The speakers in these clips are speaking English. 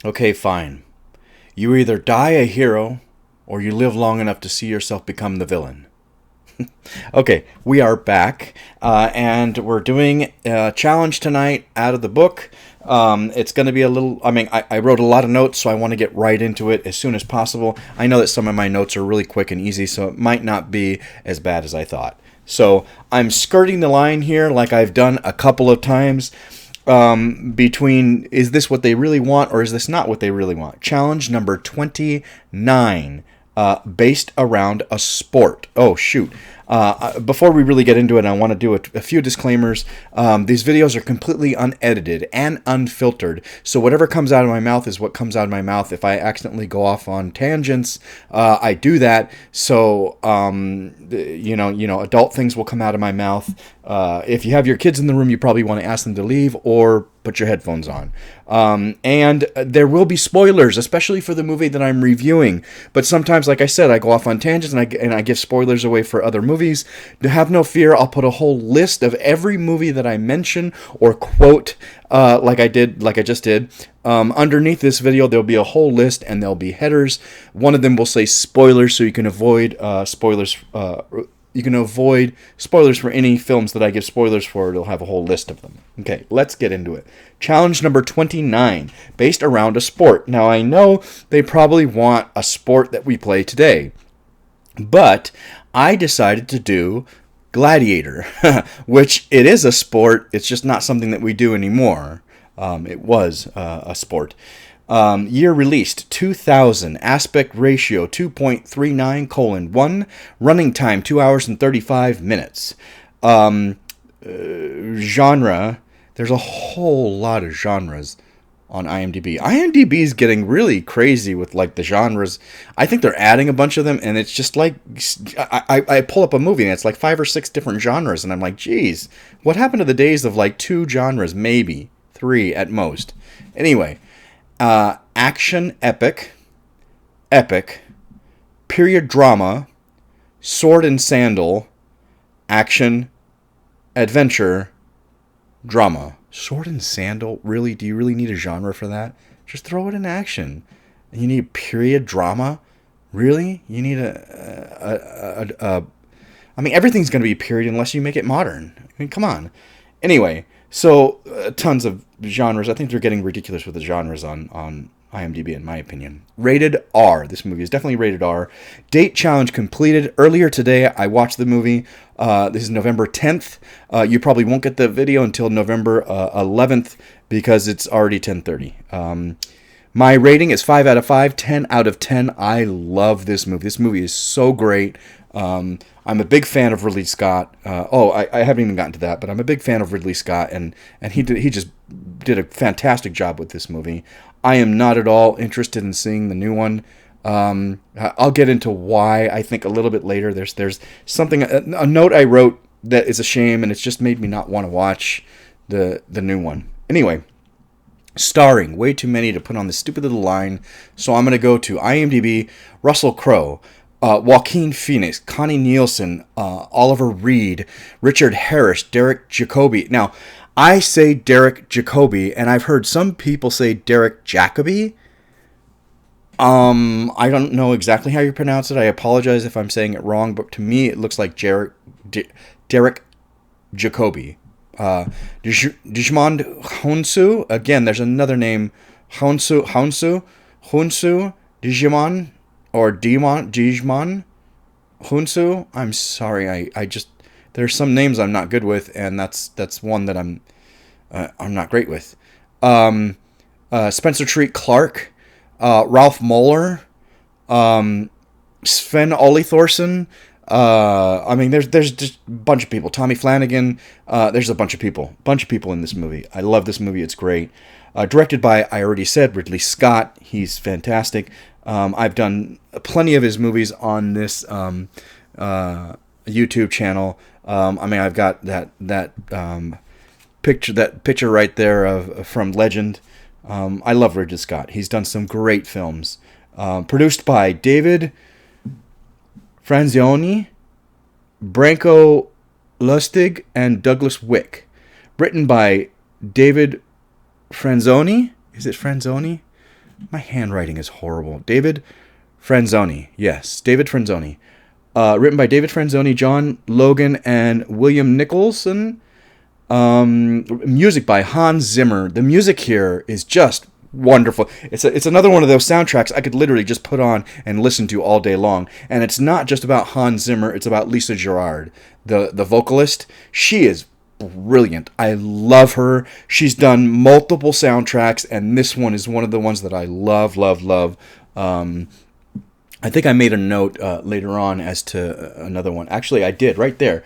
Okay, fine. You either die a hero or you live long enough to see yourself become the villain. Okay, we are back, and we're doing a challenge tonight out of the book. It's going to be a little. I wrote a lot of notes, so I want to get right into it as soon as possible. I know that some of my notes are really quick and easy, so it might not be as bad as I thought. So I'm skirting the line here, like I've done a couple of times. Between is this what they really want or is this not what they really want? Challenge number 29. Based around a sport. Oh, shoot. Before we really get into it, I want to do a few disclaimers. These videos are completely unedited and unfiltered, so whatever comes out of my mouth is what comes out of my mouth. If I accidentally go off on tangents, I do that. So, adult things will come out of my mouth. If you have your kids in the room, you probably want to ask them to leave or put your headphones on. And there will be spoilers, especially for the movie that I'm reviewing. But sometimes, like I said, I go off on tangents and I give spoilers away for other movies. Have no fear, I'll put a whole list of every movie that I mention or quote, like I just did. Underneath this video, there'll be a whole list and there'll be headers. One of them will say spoilers, so you can avoid spoilers. You can avoid spoilers for any films that I give spoilers for. It'll have a whole list of them. Okay, let's get into it. Challenge number 29, based around a sport. Now, I know they probably want a sport that we play today, but I decided to do Gladiator, which it is a sport. It's just not something that we do anymore. It was a sport. Year released 2000, aspect ratio 2.39:1, running time 2 hours and 35 minutes. Genre, there's a whole lot of genres on IMDb. IMDb is getting really crazy with like the genres. I think they're adding a bunch of them, and it's just like I pull up a movie and it's like 5 or 6 different genres, and I'm like, geez, what happened to the days of like 2 genres, maybe 3 at most? Anyway. Action epic, period drama, sword and sandal, action, adventure, drama. Sword and sandal? Really? Do you really need a genre for that? Just throw it in action. You need period drama? Really? You need everything's going to be period unless you make it modern. I mean, come on. Anyway, so tons of genres. I think they're getting ridiculous with the genres on IMDb, in my opinion. Rated R. This movie is definitely rated R. Date challenge completed. Earlier today, I watched the movie. This is November 10th. You probably won't get the video until November 11th because it's already 10:30. My rating is 5 out of 5, 10 out of 10. I love this movie. This movie is so great. I'm a big fan of Ridley Scott. I haven't even gotten to that, but I'm a big fan of Ridley Scott, and he just did a fantastic job with this movie. I am not at all interested in seeing the new one. I'll get into why I think a little bit later. There's something, a note I wrote that is a shame, and it's just made me not want to watch the new one. Anyway. Starring, way too many to put on this stupid little line, so I'm going to go to IMDb. Russell Crowe, Joaquin Phoenix, Connie Nielsen, Oliver Reed, Richard Harris, Derek Jacobi. Now, I say Derek Jacobi, and I've heard some people say Derek Jacobi. I don't know exactly how you pronounce it. I apologize if I'm saying it wrong, but to me it looks like Derek Jacobi. Digimon Honsu. Again, there's another name. Honsu, Digimon, or Digimon, Honsu. I'm sorry, I just, there's some names I'm not good with, and that's one that I'm not great with. Spencer Treat Clark, Ralph Moeller, Sven Ole Thorsen. There's just a bunch of people. Tommy Flanagan. There's a bunch of people in this movie. I love this movie. It's great. Directed by, I already said, Ridley Scott. He's fantastic. I've done plenty of his movies on this YouTube channel. I've got that picture right there from Legend. I love Ridley Scott. He's done some great films. Produced by David Franzioni, Branko Lustig, and Douglas Wick. Written by David Franzoni. Is it Franzoni? My handwriting is horrible. David Franzoni. Yes, David Franzoni. Written by David Franzoni, John Logan, and William Nicholson. Music by Hans Zimmer. The music here is just wonderful. It's another one of those soundtracks I could literally just put on and listen to all day long. And it's not just about Hans Zimmer. It's about Lisa Gerrard, the vocalist. She is brilliant. I love her. She's done multiple soundtracks, and this one is one of the ones that I love, love, love. I think I made a note later on as to another one. Actually, I did right there.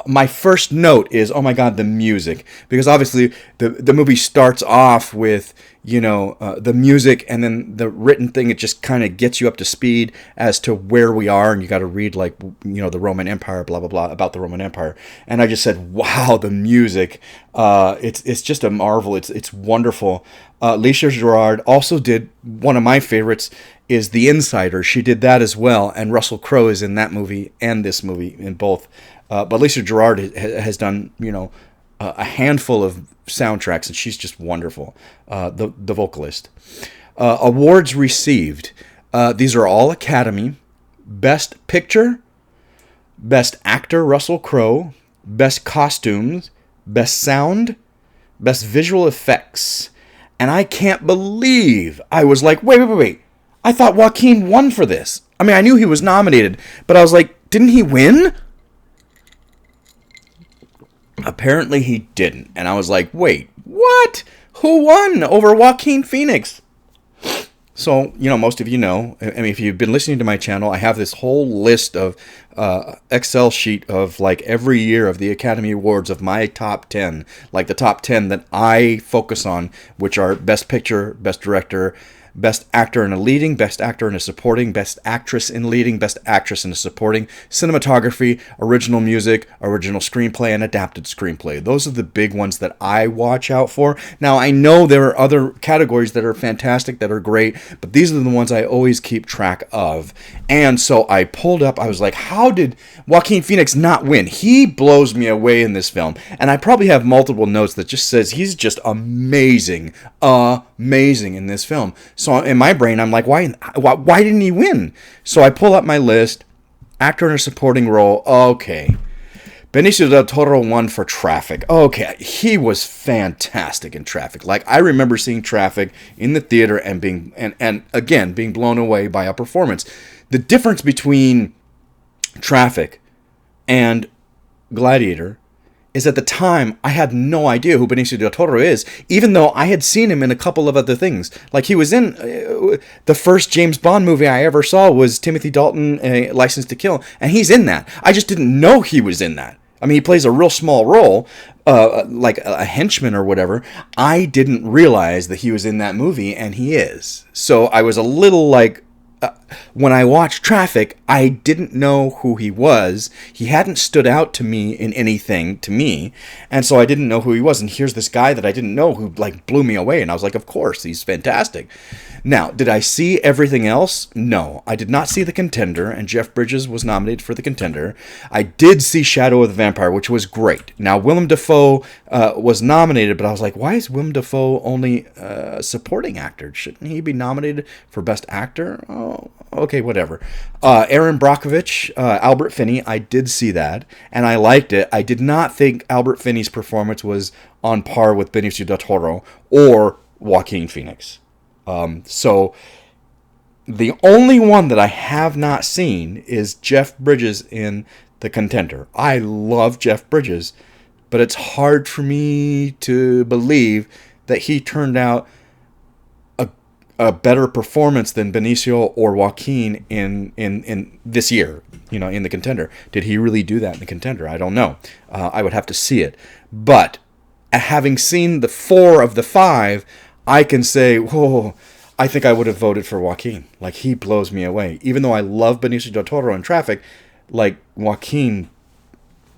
My first note is, oh my God, the music. Because obviously the movie starts off with, the music, and then the written thing, it just kind of gets you up to speed as to where we are. And you got to read the Roman Empire, blah, blah, blah, about the Roman Empire. And I just said, wow, the music. It's just a marvel. It's wonderful. Lisa Gerrard also did one of my favorites, is The Insider. She did that as well, and Russell Crowe is in that movie and this movie, in both. But Lisa Gerrard has done, a handful of soundtracks, and she's just wonderful. The vocalist. Awards received. These are all Academy. Best Picture, Best Actor Russell Crowe, Best Costumes, Best Sound, Best Visual Effects. And I can't believe I was like, wait. I thought Joaquin won for this. I mean, I knew he was nominated, but I was like, didn't he win? Apparently he didn't. And I was like, wait, what? Who won over Joaquin Phoenix? So, most of you know, I mean, if you've been listening to my channel, I have this whole list of Excel sheet of every year of the Academy Awards of my top 10, the top 10 that I focus on, which are Best Picture, Best Director, Best Actor in a Leading, Best Actor in a Supporting, Best Actress in Leading, Best Actress in a Supporting, Cinematography, Original Music, Original Screenplay, and Adapted Screenplay. Those are the big ones that I watch out for. Now, I know there are other categories that are fantastic, that are great, but these are the ones I always keep track of. And so I pulled up, I was like, how did Joaquin Phoenix not win? He blows me away in this film. And I probably have multiple notes that just says he's just amazing in this film. So in my brain, I'm like, why didn't he win? So I pull up my list. Actor in a supporting role. Okay. Benicio del Toro won for Traffic. Okay. He was fantastic in Traffic. I remember seeing Traffic in the theater and being blown away by a performance. The difference between Traffic and Gladiator is at the time, I had no idea who Benicio del Toro is, even though I had seen him in a couple of other things. He was in the first James Bond movie I ever saw was Timothy Dalton, License to Kill, and he's in that. I just didn't know he was in that. I mean, he plays a real small role, like a henchman or whatever. I didn't realize that he was in that movie, and he is. So I was a little when I watched Traffic, I didn't know who he was. He hadn't stood out to me in anything to me, and so I didn't know who he was. And here's this guy that I didn't know who blew me away, and I was like, of course, he's fantastic. Now, did I see everything else? No, I did not see The Contender, and Jeff Bridges was nominated for The Contender. I did see Shadow of the Vampire, which was great. Now, Willem Dafoe was nominated, but I was like, why is Willem Dafoe only a supporting actor? Shouldn't he be nominated for Best Actor? Oh, okay, whatever. Erin Brockovich, Albert Finney, I did see that, and I liked it. I did not think Albert Finney's performance was on par with Benicio del Toro or Joaquin Phoenix. So the only one that I have not seen is Jeff Bridges in The Contender. I love Jeff Bridges, but it's hard for me to believe that he turned out a better performance than Benicio or Joaquin in this year, in The Contender. Did he really do that in The Contender? I don't know. I would have to see it. But having seen the 4 of the 5, I can say, whoa, I think I would have voted for Joaquin. He blows me away. Even though I love Benicio del Toro in Traffic, Joaquin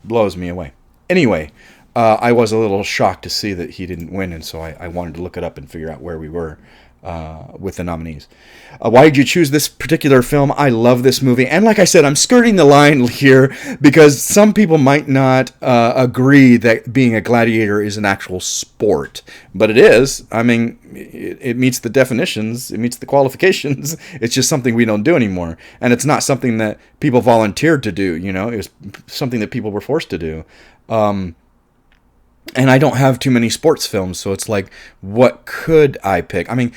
blows me away. Anyway, I was a little shocked to see that he didn't win, and so I wanted to look it up and figure out where we were. with the nominees. Why did you choose this particular film? I love this movie. And like I said, I'm skirting the line here because some people might not agree that being a gladiator is an actual sport. But it is. I mean, it meets the definitions. It meets the qualifications. It's just something we don't do anymore. And it's not something that people volunteered to do, you know. It was something that people were forced to do. And I don't have too many sports films, so it's like, what could I pick? I mean,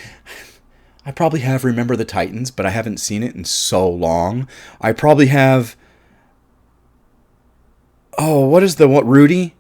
I probably have Remember the Titans, but I haven't seen it in so long. I probably have, Rudy,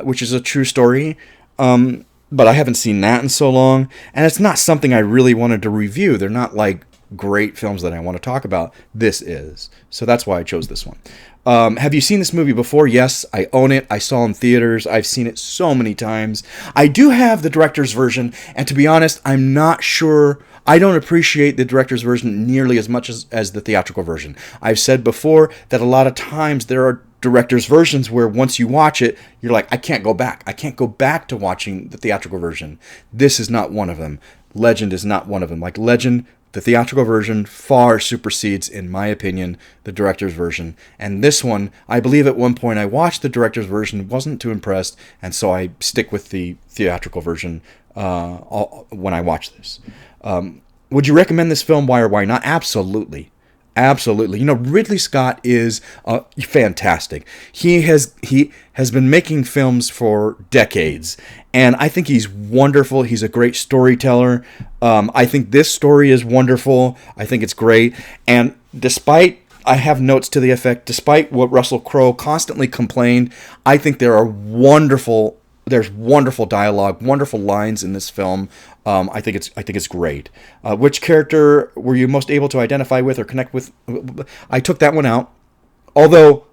which is a true story, but I haven't seen that in so long. And it's not something I really wanted to review. They're not like great films that I want to talk about. This is. So that's why I chose this one. Have you seen this movie before? Yes, I own it. I saw it in theaters. I've seen it so many times. I do have the director's version, and to be honest, I'm not sure. I don't appreciate the director's version nearly as much as the theatrical version. I've said before that a lot of times there are director's versions where once you watch it, you're like, I can't go back. I can't go back to watching the theatrical version. This is not one of them. Legend is not one of them. Like Legend, the theatrical version far supersedes, in my opinion, the director's version. And this one, I believe at one point I watched the director's version, wasn't too impressed, and so I stick with the theatrical version when I watch this. Would you recommend this film? Why or why not? Absolutely. Absolutely. You know, Ridley Scott is fantastic. He has been making films for decades, and I think he's wonderful. He's a great storyteller. I think this story is wonderful. I think it's great. And I have notes to the effect, despite what Russell Crowe constantly complained, I think there's wonderful dialogue, wonderful lines in this film. I think it's great. Which character were you most able to identify with or connect with? I took that one out. Although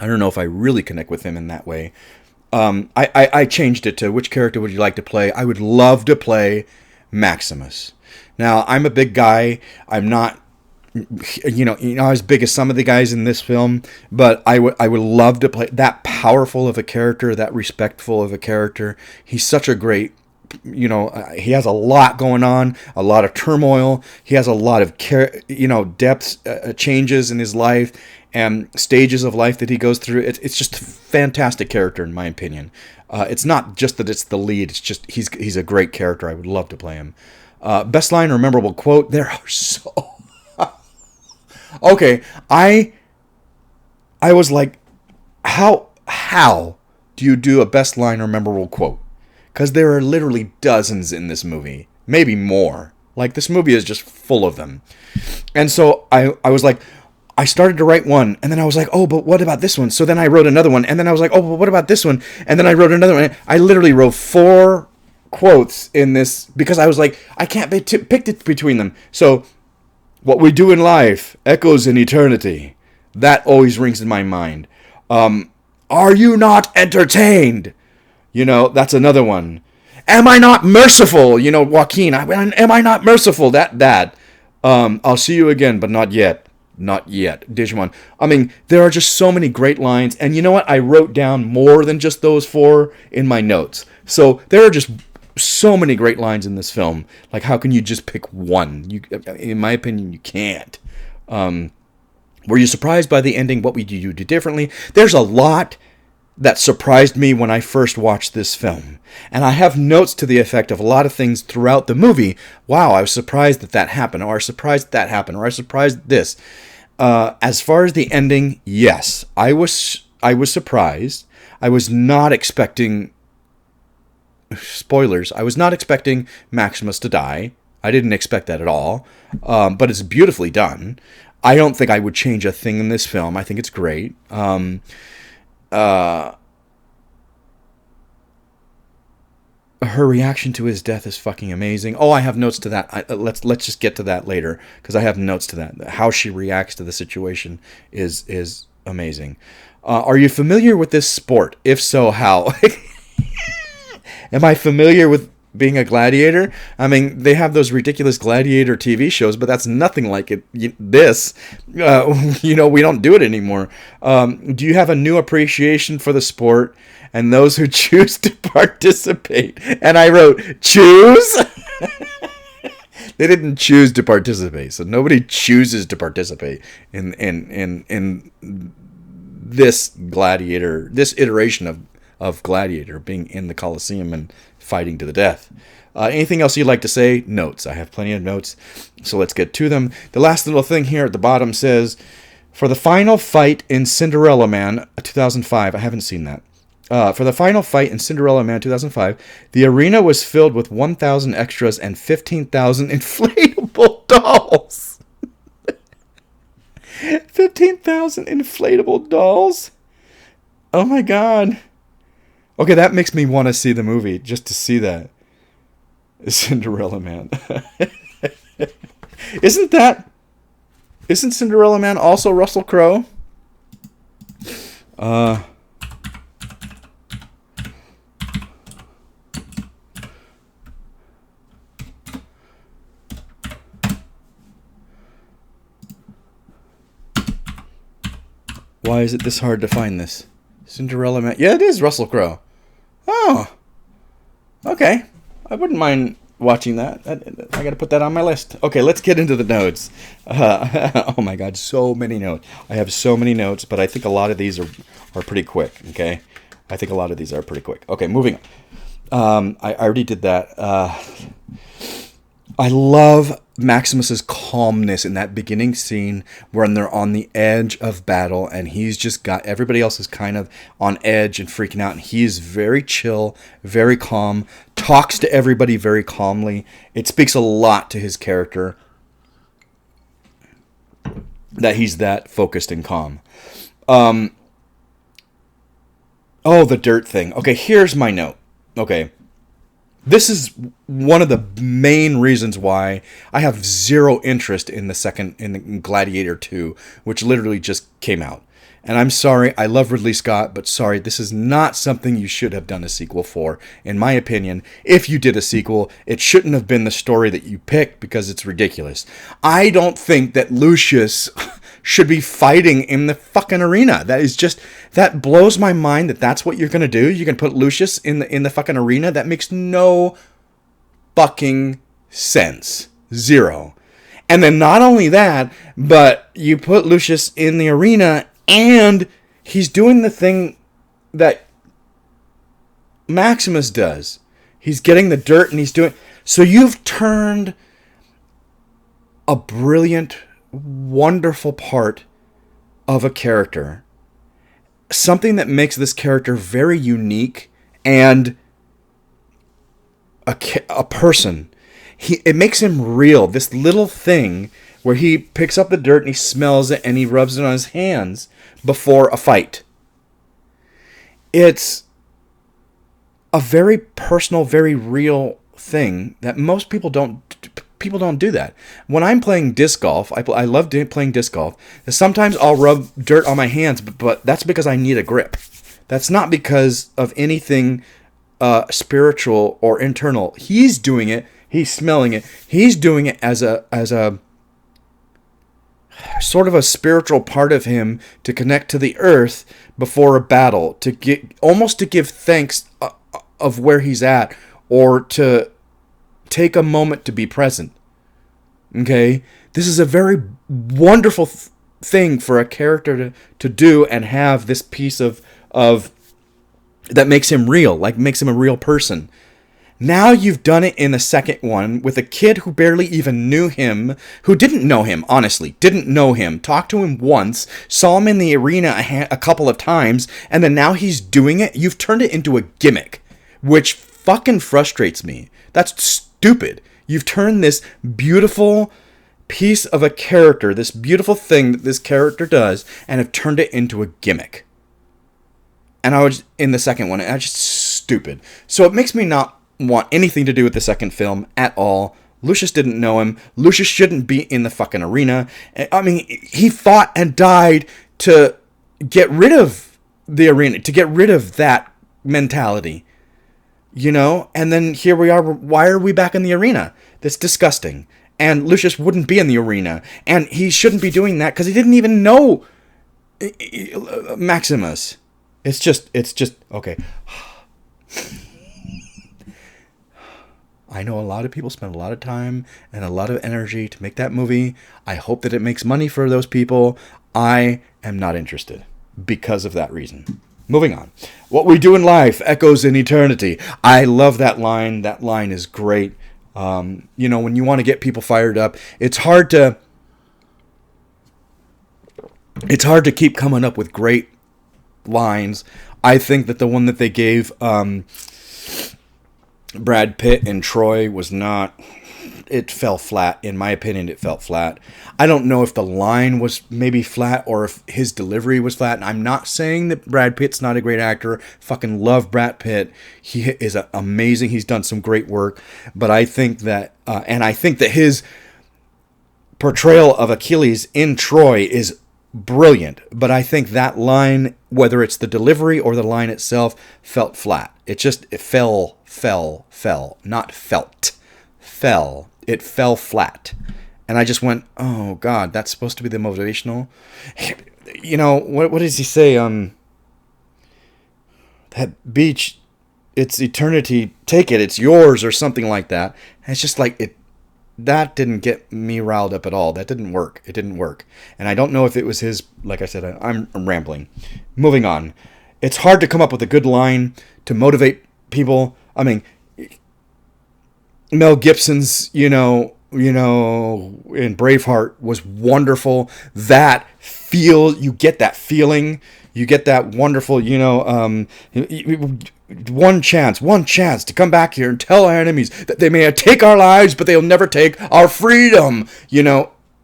I don't know if I really connect with him in that way. I changed it to which character would you like to play? I would love to play Maximus. Now, I'm a big guy. I'm not as big as some of the guys in this film, but I would love to play that powerful of a character, that respectful of a character. He's such a great, he has a lot going on, a lot of turmoil. He has a lot of depths, changes in his life and stages of life that he goes through. It's just a fantastic character, in my opinion. It's not just that it's the lead. It's just he's a great character. I would love to play him. Best line or memorable quote. There are so... Okay, I was like, how do you do a best line or memorable quote? Because there are literally dozens in this movie, maybe more. Like, this movie is just full of them. And so I was like, I started to write one, and then I was like, oh, but what about this one? So then I wrote another one, and then I was like, oh, but what about this one? And then I wrote another one. I literally wrote 4 quotes in this because I was like, I can't pick it between them. So... what we do in life echoes in eternity. That always rings in my mind. Are you not entertained? That's another one. Am I not merciful? Joaquin, am I not merciful? That. I'll see you again, but not yet. Not yet. Digimon. I mean, there are just so many great lines. And you know what? I wrote down more than just those 4 in my notes. So there are just... so many great lines in this film. Like, how can you just pick one? In my opinion, you can't. Were you surprised by the ending? What would you do differently? There's a lot that surprised me when I first watched this film. And I have notes to the effect of a lot of things throughout the movie. Wow, I was surprised that happened, or surprised that happened, or I was surprised this. As far as the ending, yes, I was surprised. I was not expecting... spoilers, I was not expecting Maximus to die. I didn't expect that at all. But it's beautifully done. I don't think I would change a thing in this film. I think it's great. Her reaction to his death is fucking amazing. Oh, I have notes to that. Let's just get to that later, because I have notes to that. How she reacts to the situation is amazing. Are you familiar with this sport? If so, how? Am I familiar with being a gladiator. I mean, they have those ridiculous gladiator TV shows, but that's nothing like it. This, we don't do it anymore. Do you have a new appreciation for the sport and those who choose to participate? And I wrote, choose? They didn't choose to participate, so nobody chooses to participate in this gladiator, this iteration of Gladiator, being in the Colosseum and fighting to the death. Anything else you'd like to say? Notes. I have plenty of notes, so let's get to them. The last little thing here at the bottom says, for the final fight in Cinderella Man 2005, I haven't seen that. For the final fight in Cinderella Man 2005, the arena was filled with 1,000 extras and 15,000 inflatable dolls. 15,000 inflatable dolls? Oh my god. Okay, that makes me want to see the movie, just to see that. Cinderella Man. Isn't Cinderella Man also Russell Crowe? Why is it this hard to find this? Cinderella Man. Yeah, it is Russell Crowe. Oh. Okay. I wouldn't mind watching that. I got to put that on my list. Okay, let's get into the notes. Oh my god, so many notes. I have so many notes, but I think a lot of these are pretty quick, okay? I think a lot of these are pretty quick. Okay, moving on. I already did that. I love Maximus's calmness in that beginning scene when they're on the edge of battle and he's just got everybody else is kind of on edge and freaking out, and he's very chill, very calm, talks to everybody very calmly. It speaks a lot to his character that he's that focused and calm. Oh, the dirt thing. Okay, here's my note. Okay. This is one of the main reasons why I have zero interest in the Gladiator II, which literally just came out. And I'm sorry, I love Ridley Scott, but sorry, this is not something you should have done a sequel for. In my opinion, if you did a sequel, it shouldn't have been the story that you picked because it's ridiculous. I don't think that Lucius should be fighting in the fucking arena. That blows my mind that that's what you're going to do. You can put Lucius in the fucking arena. That makes no fucking sense. Zero. And then not only that, but you put Lucius in the arena and he's doing the thing that Maximus does. He's getting the dirt and he's doing... So you've turned a brilliant, wonderful part of a character, something that makes this character very unique and a person. It makes him real. This little thing where he picks up the dirt and he smells it and he rubs it on his hands before a fight. It's a very personal, very real thing that most people don't do that. When I'm playing disc golf, I love playing disc golf. Sometimes I'll rub dirt on my hands, but that's because I need a grip. That's not because of anything spiritual or internal. He's doing it. He's smelling it. He's doing it as a sort of a spiritual part of him to connect to the earth before a battle, to give thanks of where he's at, or to take a moment to be present. Okay? This is a very wonderful thing for a character to do and have this piece of that makes him real, like makes him a real person. Now you've done it in the second one with a kid who barely even knew him, who didn't know him, honestly, didn't know him, talked to him once, saw him in the arena a couple of times, and then now he's doing it. You've turned it into a gimmick, which fucking frustrates me. That's stupid. You've turned this beautiful piece of a character, this beautiful thing that this character does, and have turned it into a gimmick. And I was in the second one, and that's just stupid. So it makes me not want anything to do with the second film at all. Lucius didn't know him. Lucius shouldn't be in the fucking arena. I mean, he fought and died to get rid of the arena, to get rid of that mentality. you know? And then here we are. Why are we back in the arena? That's disgusting. And Lucius wouldn't be in the arena. And he shouldn't be doing that because he didn't even know Maximus. It's just, okay. I know a lot of people spend a lot of time and a lot of energy to make that movie. I hope that it makes money for those people. I am not interested because of that reason. Moving on. What we do in life echoes in eternity. I love that line. That line is great. When you want to get people fired up, it's hard to keep coming up with great lines. I think that the one that they gave Brad Pitt and Troy was not... It fell flat. In my opinion, it fell flat. I don't know if the line was maybe flat or if his delivery was flat. And I'm not saying that Brad Pitt's not a great actor. Fucking love Brad Pitt. He is amazing. He's done some great work. But I think that... and I think that his portrayal of Achilles in Troy is brilliant. But I think that line, whether it's the delivery or the line itself, felt flat. It fell. Not felt. Fell. It fell flat. And I just went, oh, God, that's supposed to be the motivational. You know, what does he say? That beach, it's eternity. Take it. It's yours or something like that. And it's just like, that didn't get me riled up at all. That didn't work. It didn't work. And I don't know if it was his, like I said, I'm rambling. Moving on. It's hard to come up with a good line to motivate people. I mean, Mel Gibson's, in Braveheart was wonderful. You get that feeling. You get that wonderful, one chance to come back here and tell our enemies that they may take our lives, but they'll never take our freedom.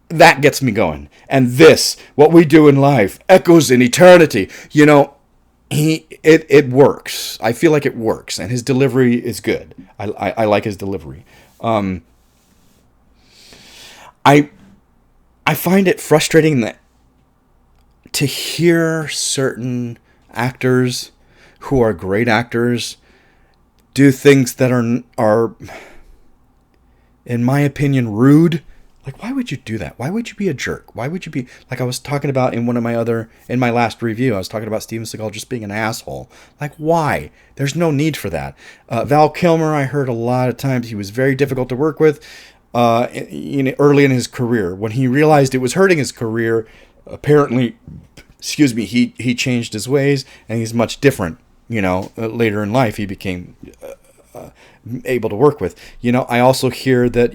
That gets me going. And this, what we do in life, echoes in eternity. It works. I feel like it works, and his delivery is good. I like his delivery. I find it frustrating that to hear certain actors who are great actors do things that are in my opinion rude. Like, why would you do that? Why would you be a jerk? Why would you be... Like I was talking about in my last review, I was talking about Steven Seagal just being an asshole. Like, why? There's no need for that. Val Kilmer, I heard a lot of times he was very difficult to work with early in his career. When he realized it was hurting his career, apparently, he changed his ways, and he's much different. Later in life, he became able to work with. I also hear that,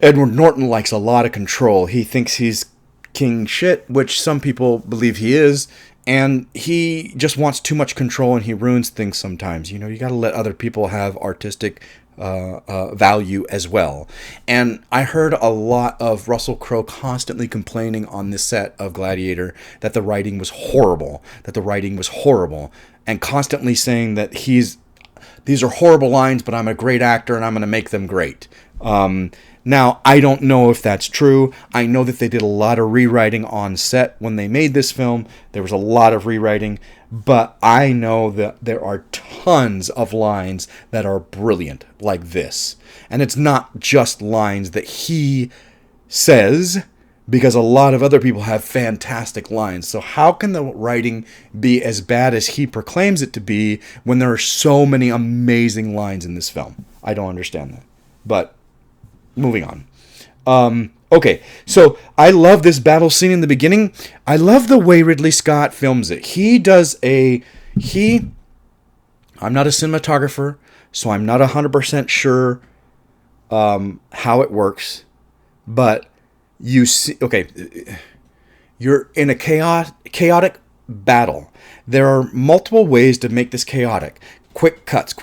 Edward Norton likes a lot of control. He thinks he's king shit, which some people believe he is, and he just wants too much control, and he ruins things sometimes. You got to let other people have artistic value as well. And I heard a lot of Russell Crowe constantly complaining on this set of Gladiator that the writing was horrible, and constantly saying that these are horrible lines, but I'm a great actor, and I'm going to make them great. Now, I don't know if that's true. I know that they did a lot of rewriting on set when they made this film. There was a lot of rewriting, but I know that there are tons of lines that are brilliant like this. And it's not just lines that he says, because a lot of other people have fantastic lines. So how can the writing be as bad as he proclaims it to be when there are so many amazing lines in this film? I don't understand that. But moving on. Okay, so I love this battle scene in the beginning. I love the way Ridley Scott films it. I'm not a cinematographer, so I'm not 100% sure how it works. But you see, okay, you're in a chaotic battle. There are multiple ways to make this chaotic. Quick cuts,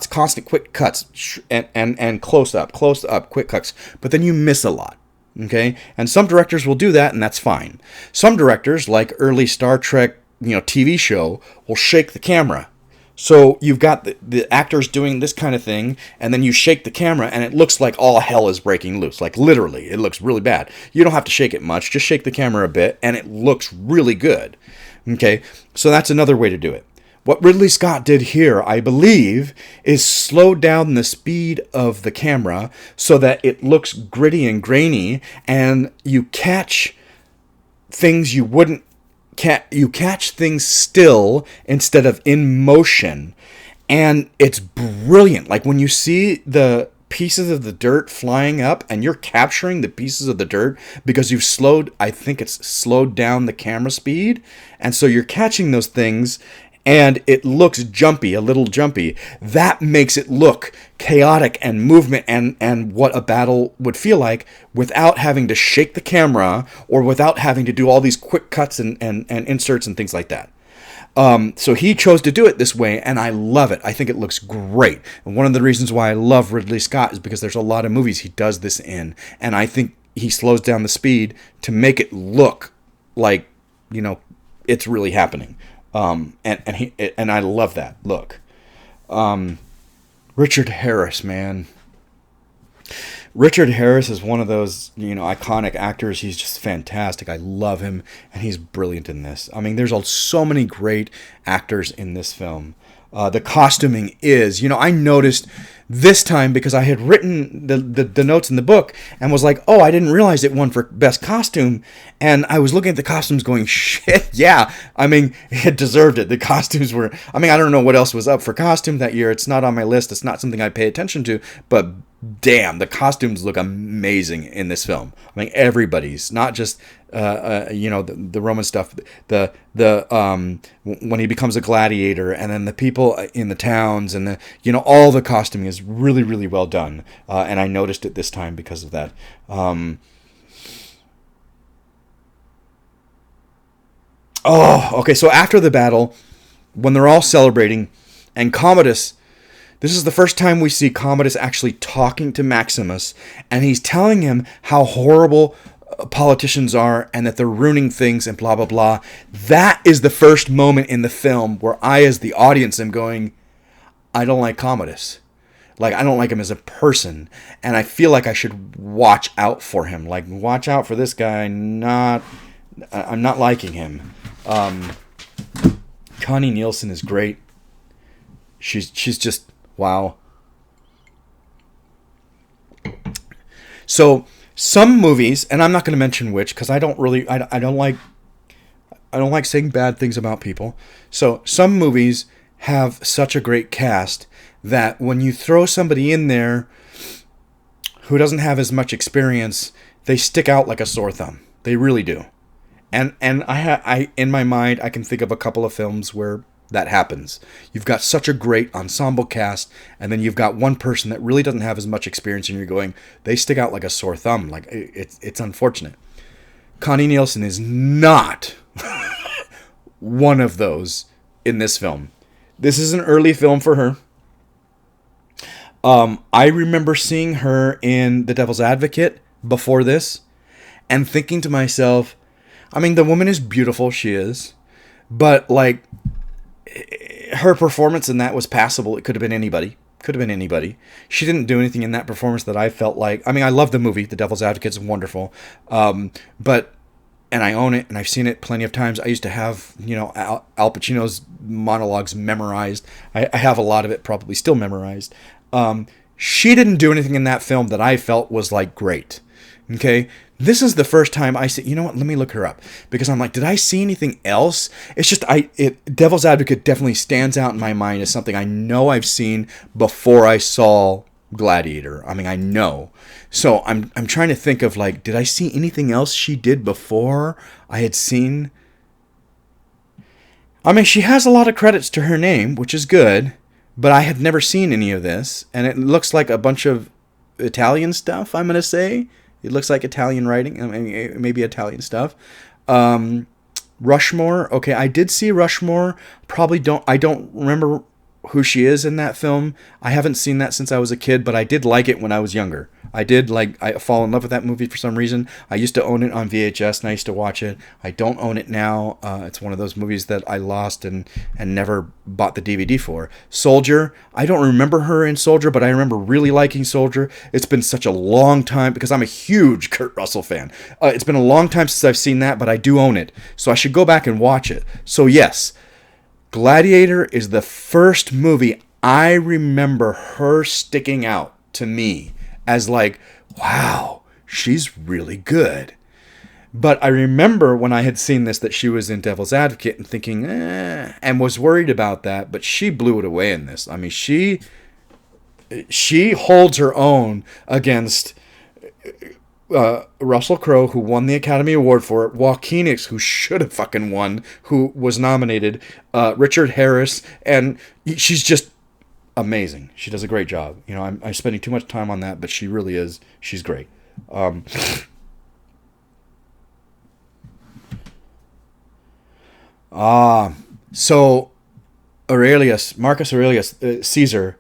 constant quick cuts, and close up, quick cuts. But then you miss a lot, okay? And some directors will do that, and that's fine. Some directors, like early Star Trek, TV show, will shake the camera. So you've got the actors doing this kind of thing, and then you shake the camera, and it looks like all hell is breaking loose. Like, literally, it looks really bad. You don't have to shake it much. Just shake the camera a bit, and it looks really good. Okay? So that's another way to do it. What Ridley Scott did here, I believe, is slow down the speed of the camera so that it looks gritty and grainy, and you catch things you wouldn't you catch things still instead of in motion. And it's brilliant. Like when you see the pieces of the dirt flying up and you're capturing the pieces of the dirt because you've slowed down the camera speed. And so you're catching those things and it looks jumpy, a little jumpy. That makes it look chaotic and movement and what a battle would feel like without having to shake the camera or without having to do all these quick cuts and inserts and things like that. So he chose to do it this way, and I love it. I think it looks great. And one of the reasons why I love Ridley Scott is because there's a lot of movies he does this in, and I think he slows down the speed to make it look like, it's really happening. And I love that look. Richard Harris, man. Richard Harris is one of those, iconic actors. He's just fantastic. I love him, and he's brilliant in this. I mean, there's so many great actors in this film. The costuming is, I noticed this time because I had written the notes in the book and was like, oh, I didn't realize it won for best costume. And I was looking at the costumes going, shit, yeah. I mean, it deserved it. The costumes were, I don't know what else was up for costume that year. It's not on my list. It's not something I pay attention to, but damn, the costumes look amazing in this film. I mean, everybody's, not just the Roman stuff. When he becomes a gladiator, and then the people in the towns, and all the costuming is really, really well done. And I noticed it this time because of that. Okay. So after the battle, when they're all celebrating, and Commodus. This is the first time we see Commodus actually talking to Maximus, and he's telling him how horrible politicians are and that they're ruining things and blah, blah, blah. That is the first moment in the film where I, as the audience, am going, I don't like Commodus. Like, I don't like him as a person, and I feel like I should watch out for him. Like, watch out for this guy. I'm not liking him. Connie Nielsen is great. She's just... wow. So some movies, and I'm not going to mention which because I don't like saying bad things about people. So some movies have such a great cast that when you throw somebody in there who doesn't have as much experience, they stick out like a sore thumb. They really do. And I in my mind I can think of a couple of films where that happens. You've got such a great ensemble cast, and then you've got one person that really doesn't have as much experience, and you're going, they stick out like a sore thumb. Like, it's unfortunate. Connie Nielsen is not one of those in this film. This is an early film for her. I remember seeing her in The Devil's Advocate before this, and thinking to myself, the woman is beautiful, she is, but like, her performance in that was passable. It could have been anybody. She didn't do anything in that performance that I felt like... I love the movie. The Devil's Advocate is wonderful. And I own it, and I've seen it plenty of times. I used to have, Al Pacino's monologues memorized. I have a lot of it probably still memorized. She didn't do anything in that film that I felt was, like, great. Okay? This is the first time I said, you know what, let me look her up. Because I'm like, did I see anything else? It's just, Devil's Advocate definitely stands out in my mind as something I know I've seen before I saw Gladiator. I know. So I'm trying to think of, like, did I see anything else she did before I had seen? She has a lot of credits to her name, which is good. But I have never seen any of this. And it looks like a bunch of Italian stuff, I'm going to say. It looks like Italian writing, maybe Italian stuff. Rushmore. Okay, I did see Rushmore. I don't remember who she is in that film. I haven't seen that since I was a kid, but I did like it when I was younger. I fall in love with that movie for some reason. I used to own it on VHS, and I used to watch it. I don't own it now. It's one of those movies that I lost and never bought the DVD for. Soldier. I don't remember her in Soldier, but I remember really liking Soldier. It's been such a long time, because I'm a huge Kurt Russell fan. It's been a long time since I've seen that, but I do own it. So I should go back and watch it. So yes, Gladiator is the first movie I remember her sticking out to me as like, wow, she's really good. But I remember when I had seen this that she was in Devil's Advocate and thinking, and was worried about that, but she blew it away in this. I mean, she holds her own against Russell Crowe, who won the Academy Award for it, Joaquin Phoenix, who should have fucking won, who was nominated, Richard Harris, and she's just amazing. She does a great job. You know, I'm spending too much time on that, but she really is. She's great. So Marcus Aurelius, Caesar,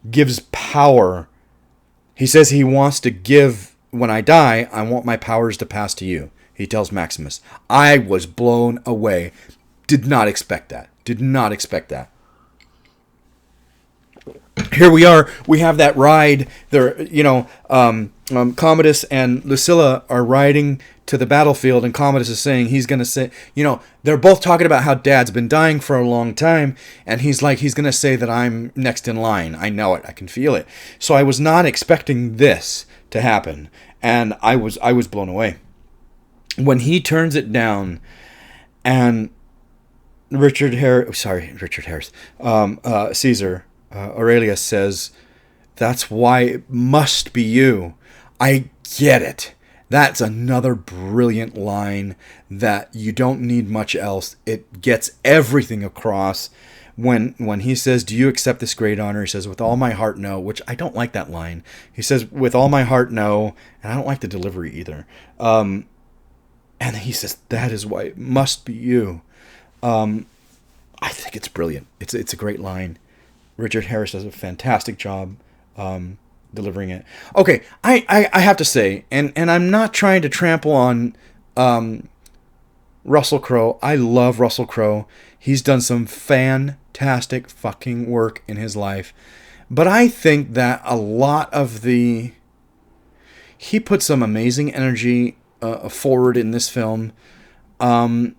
gives power. He says he wants to give, when I die, I want my powers to pass to you. He tells Maximus. I was blown away. Did not expect that. Here we are. We have that ride. There, Commodus and Lucilla are riding to the battlefield, and Commodus is saying he's going to say, they're both talking about how Dad's been dying for a long time, and he's going to say that I'm next in line. I know it. I can feel it. So I was not expecting this to happen, and I was blown away. When he turns it down, and Caesar, Aurelius says, that's why it must be you. I get it. That's another brilliant line that you don't need much else. It gets everything across. When he says, do you accept this great honor? He says, with all my heart, no, which I don't like that line. He says, with all my heart, no, and I don't like the delivery either. And he says, that is why it must be you. I think it's brilliant. It's a great line. Richard Harris does a fantastic job delivering it. Okay, I have to say, and I'm not trying to trample on Russell Crowe. I love Russell Crowe. He's done some fantastic fucking work in his life. But I think that a lot of he put some amazing energy forward in this film. And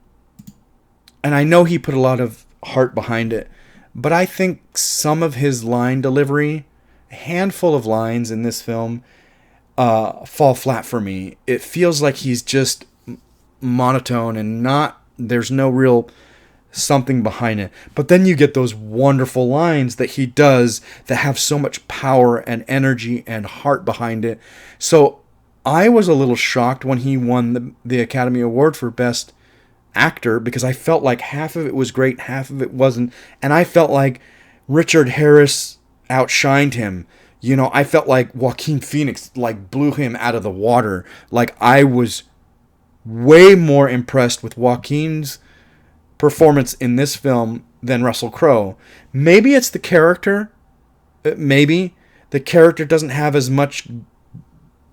I know he put a lot of heart behind it. But I think some of his line delivery, a handful of lines in this film, fall flat for me. It feels like he's just monotone and there's no real something behind it. But then you get those wonderful lines that he does that have so much power and energy and heart behind it. So I was a little shocked when he won the Academy Award for Best Actor, because I felt like half of it was great, half of it wasn't, and I felt like Richard Harris outshined him. I felt like Joaquin Phoenix blew him out of the water. I was way more impressed with Joaquin's performance in this film than Russell Crowe. Maybe it's the character. Maybe the character doesn't have as much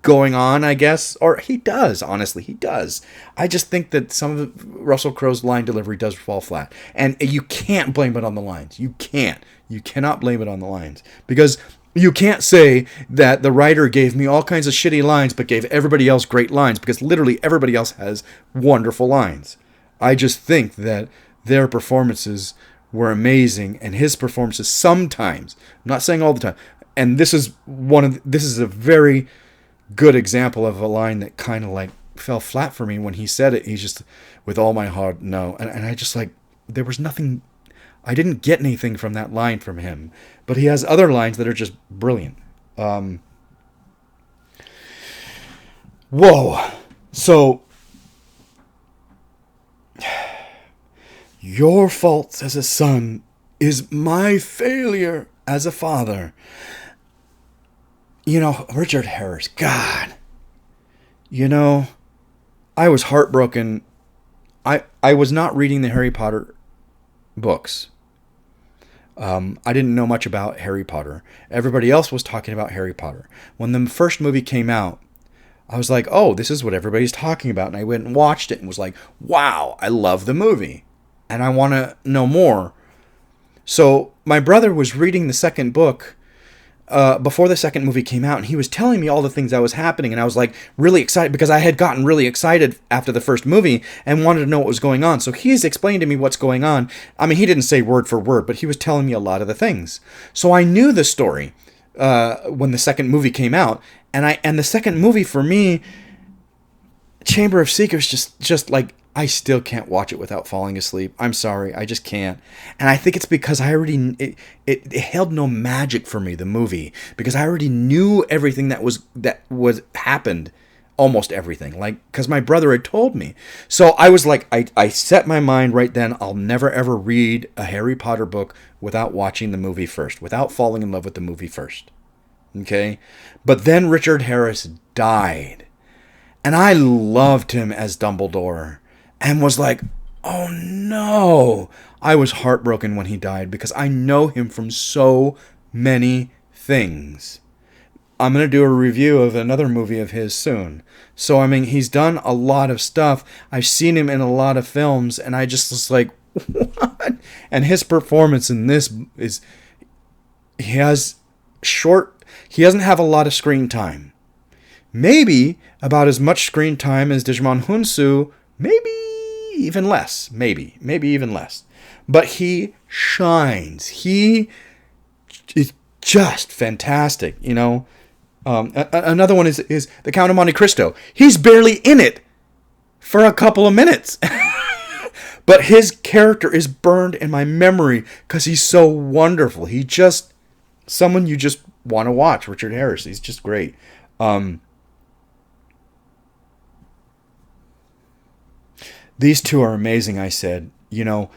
going on, I guess. Or he does, honestly. He does. I just think that some of Russell Crowe's line delivery does fall flat. And you can't blame it on the lines. You can't. You cannot blame it on the lines. Because you can't say that the writer gave me all kinds of shitty lines but gave everybody else great lines, because literally everybody else has wonderful lines. I just think that their performances were amazing, and his performances sometimes, I'm not saying all the time, and this is a very good example of a line that kind of fell flat for me when he said it. He's just, with all my heart, no. And I just there was nothing, I didn't get anything from that line from him. But he has other lines that are just brilliant. Whoa. So, your fault as a son is my failure as a father. Richard Harris, God. I was heartbroken. I was not reading the Harry Potter books. I didn't know much about Harry Potter. Everybody else was talking about Harry Potter. When the first movie came out, I was like, oh, this is what everybody's talking about. And I went and watched it and was like, wow, I love the movie. And I want to know more. So my brother was reading the second book, before the second movie came out, and he was telling me all the things that was happening, and I was like really excited because I had gotten really excited after the first movie and wanted to know what was going on. So he's explained to me what's going on. I mean, he didn't say word for word, but he was telling me a lot of the things. So I knew the story when the second movie came out, and the second movie for me, Chamber of Secrets, just like, I still can't watch it without falling asleep. I'm sorry, I just can't. And I think it's because I already it held no magic for me, the movie, because I already knew everything that was happened, almost everything, like, because my brother had told me. So I was like, I set my mind right then, I'll never ever read a Harry Potter book without watching the movie first, without falling in love with the movie first. Okay? But then Richard Harris died. And I loved him as Dumbledore. And was like, oh no. I was heartbroken when he died because I know him from so many things. I'm going to do a review of another movie of his soon. So, I mean, he's done a lot of stuff. I've seen him in a lot of films, and I just was like, what? And his performance in this is, he doesn't have a lot of screen time. Maybe about as much screen time as Digimon Hunsu, maybe even less. Maybe even less. But he shines. He is just fantastic, you know. Another one is the Count of Monte Cristo. He's barely in it for a couple of minutes. But his character is burned in my memory because he's so wonderful. He just, someone you just want to watch, Richard Harris. He's just great. These two are amazing, I said. You know,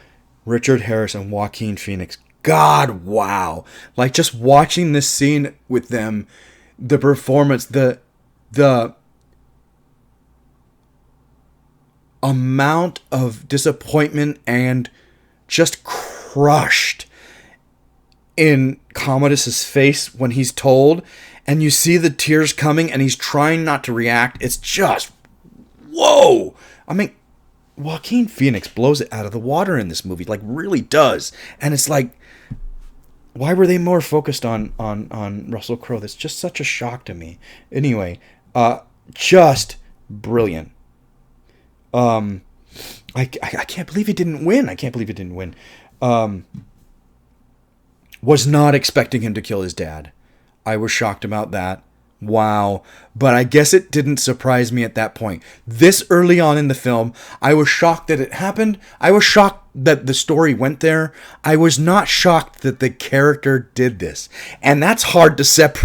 Richard Harris and Joaquin Phoenix. God, wow. Like, just watching this scene with them, the performance, the amount of disappointment and just crushed in Commodus's face when he's told, and you see the tears coming and he's trying not to react. It's just, whoa. I mean, Joaquin Phoenix blows it out of the water in this movie, like really does. And it's like, why were they more focused on Russell Crowe? That's just such a shock to me. Anyway, just brilliant. I can't believe he didn't win. Was not expecting him to kill his dad. I was shocked about that. Wow. But I guess it didn't surprise me at that point. This early on in the film, I was shocked that it happened. I was shocked that the story went there. I was not shocked that the character did this. And that's hard to separate.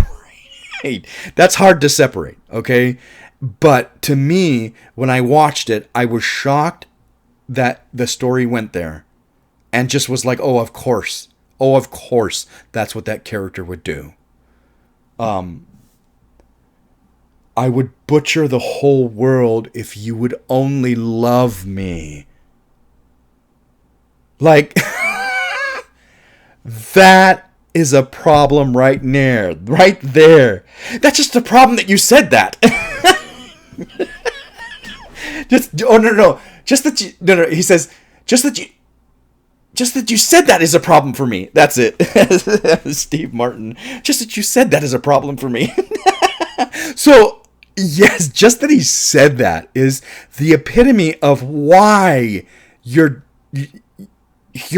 Okay? But to me, when I watched it, I was shocked that the story went there. And just was like, oh, of course. That's what that character would do. I would butcher the whole world if you would only love me. Like, that is a problem right there. That's just a problem that you said that. He says, just that you said that is a problem for me. That's it. Steve Martin. Just that you said that is a problem for me. So, yes, just that he said that is the epitome of why your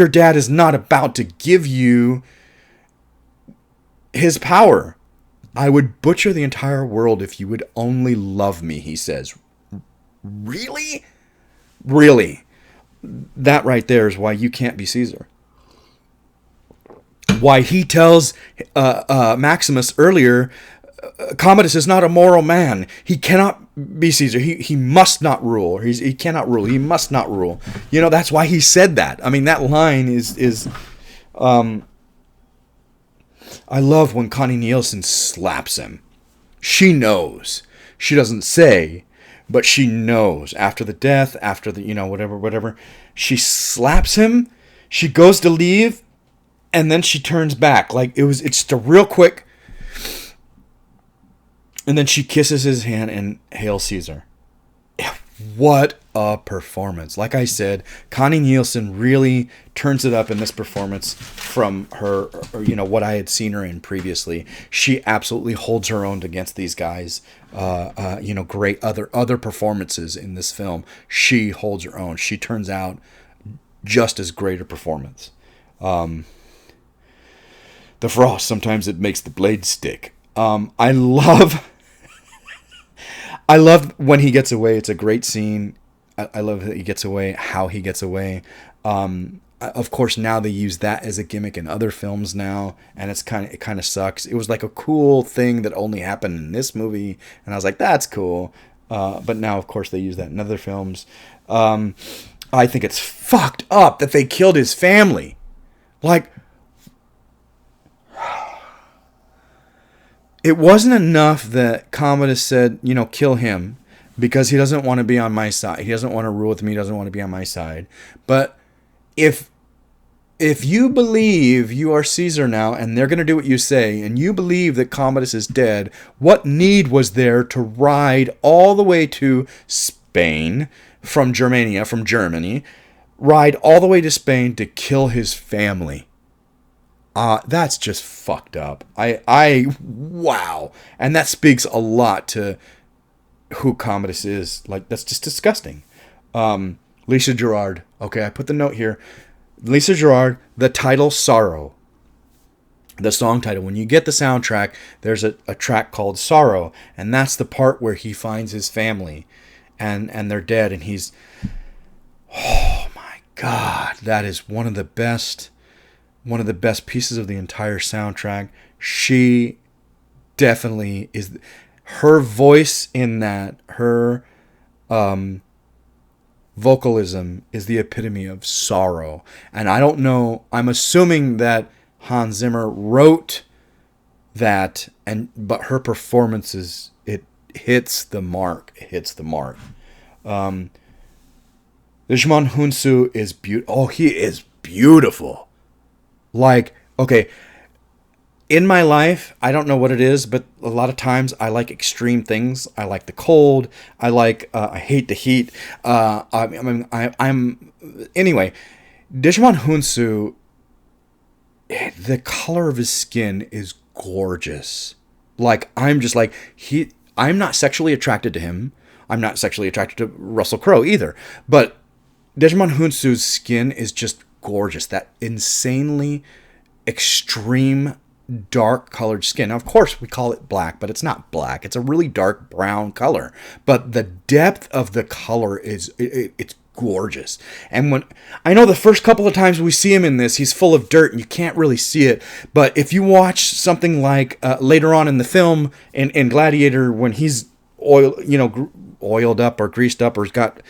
dad is not about to give you his power. I would butcher the entire world if you would only love me, he says. Really? Really? That right there is why you can't be Caesar. Why he tells Maximus earlier, Commodus is not a moral man. He cannot be Caesar. He must not rule. He cannot rule. He must not rule. You know, that's why he said that. I mean, that line is I love when Connie Nielsen slaps him. She knows. She doesn't say, but she knows. After the death, after the, whatever. She slaps him. She goes to leave, and then she turns back. Like, it's just a real quick. And then she kisses his hand and Hail Caesar. What a performance. Like I said, Connie Nielsen really turns it up in this performance from her, or, what I had seen her in previously. She absolutely holds her own against these guys. Great other performances in this film. She holds her own. She turns out just as great a performance. The frost, sometimes it makes the blade stick. I love when he gets away. It's a great scene. I love that he gets away, how he gets away. Of course, now they use that as a gimmick in other films now, and it kind of sucks. It was like a cool thing that only happened in this movie, and I was like, that's cool. But now, of course, they use that in other films. I think it's fucked up that they killed his family. Like, it wasn't enough that Commodus said, kill him because he doesn't want to be on my side. He doesn't want to rule with me. He doesn't want to be on my side. But if you believe you are Caesar now and they're going to do what you say, and you believe that Commodus is dead, what need was there to ride all the way to Spain from Germany, ride all the way to Spain to kill his family? That's just fucked up. Wow. And that speaks a lot to who Commodus is. Like, that's just disgusting. Lisa Gerrard. Okay, I put the note here. Lisa Gerrard, the title Sorrow. The song title. When you get the soundtrack, there's a track called Sorrow. And that's the part where he finds his family. And they're dead. And he's... Oh my God. That is one of the best pieces of the entire soundtrack. She definitely is. Her voice in that, her vocalism is the epitome of sorrow. And I don't know, I'm assuming that Hans Zimmer wrote that, but her performances, it hits the mark. Djimon Hounsou is beautiful. Oh, he is beautiful. Like, okay, in my life, I don't know what it is, but a lot of times I like extreme things. I like the cold. I hate the heat. Anyway, Djimon Hounsou, the color of his skin is gorgeous. Like, I'm just like, I'm not sexually attracted to him. I'm not sexually attracted to Russell Crowe either. But Djimon Hounsou's skin is just gorgeous. That insanely extreme dark colored skin. Now, of course, we call it black, but it's not black. It's a really dark brown color. But the depth of the color it's gorgeous. And when I know the first couple of times we see him in this, he's full of dirt and you can't really see it. But if you watch something like later on in the film in Gladiator, when he's oiled up or greased up or got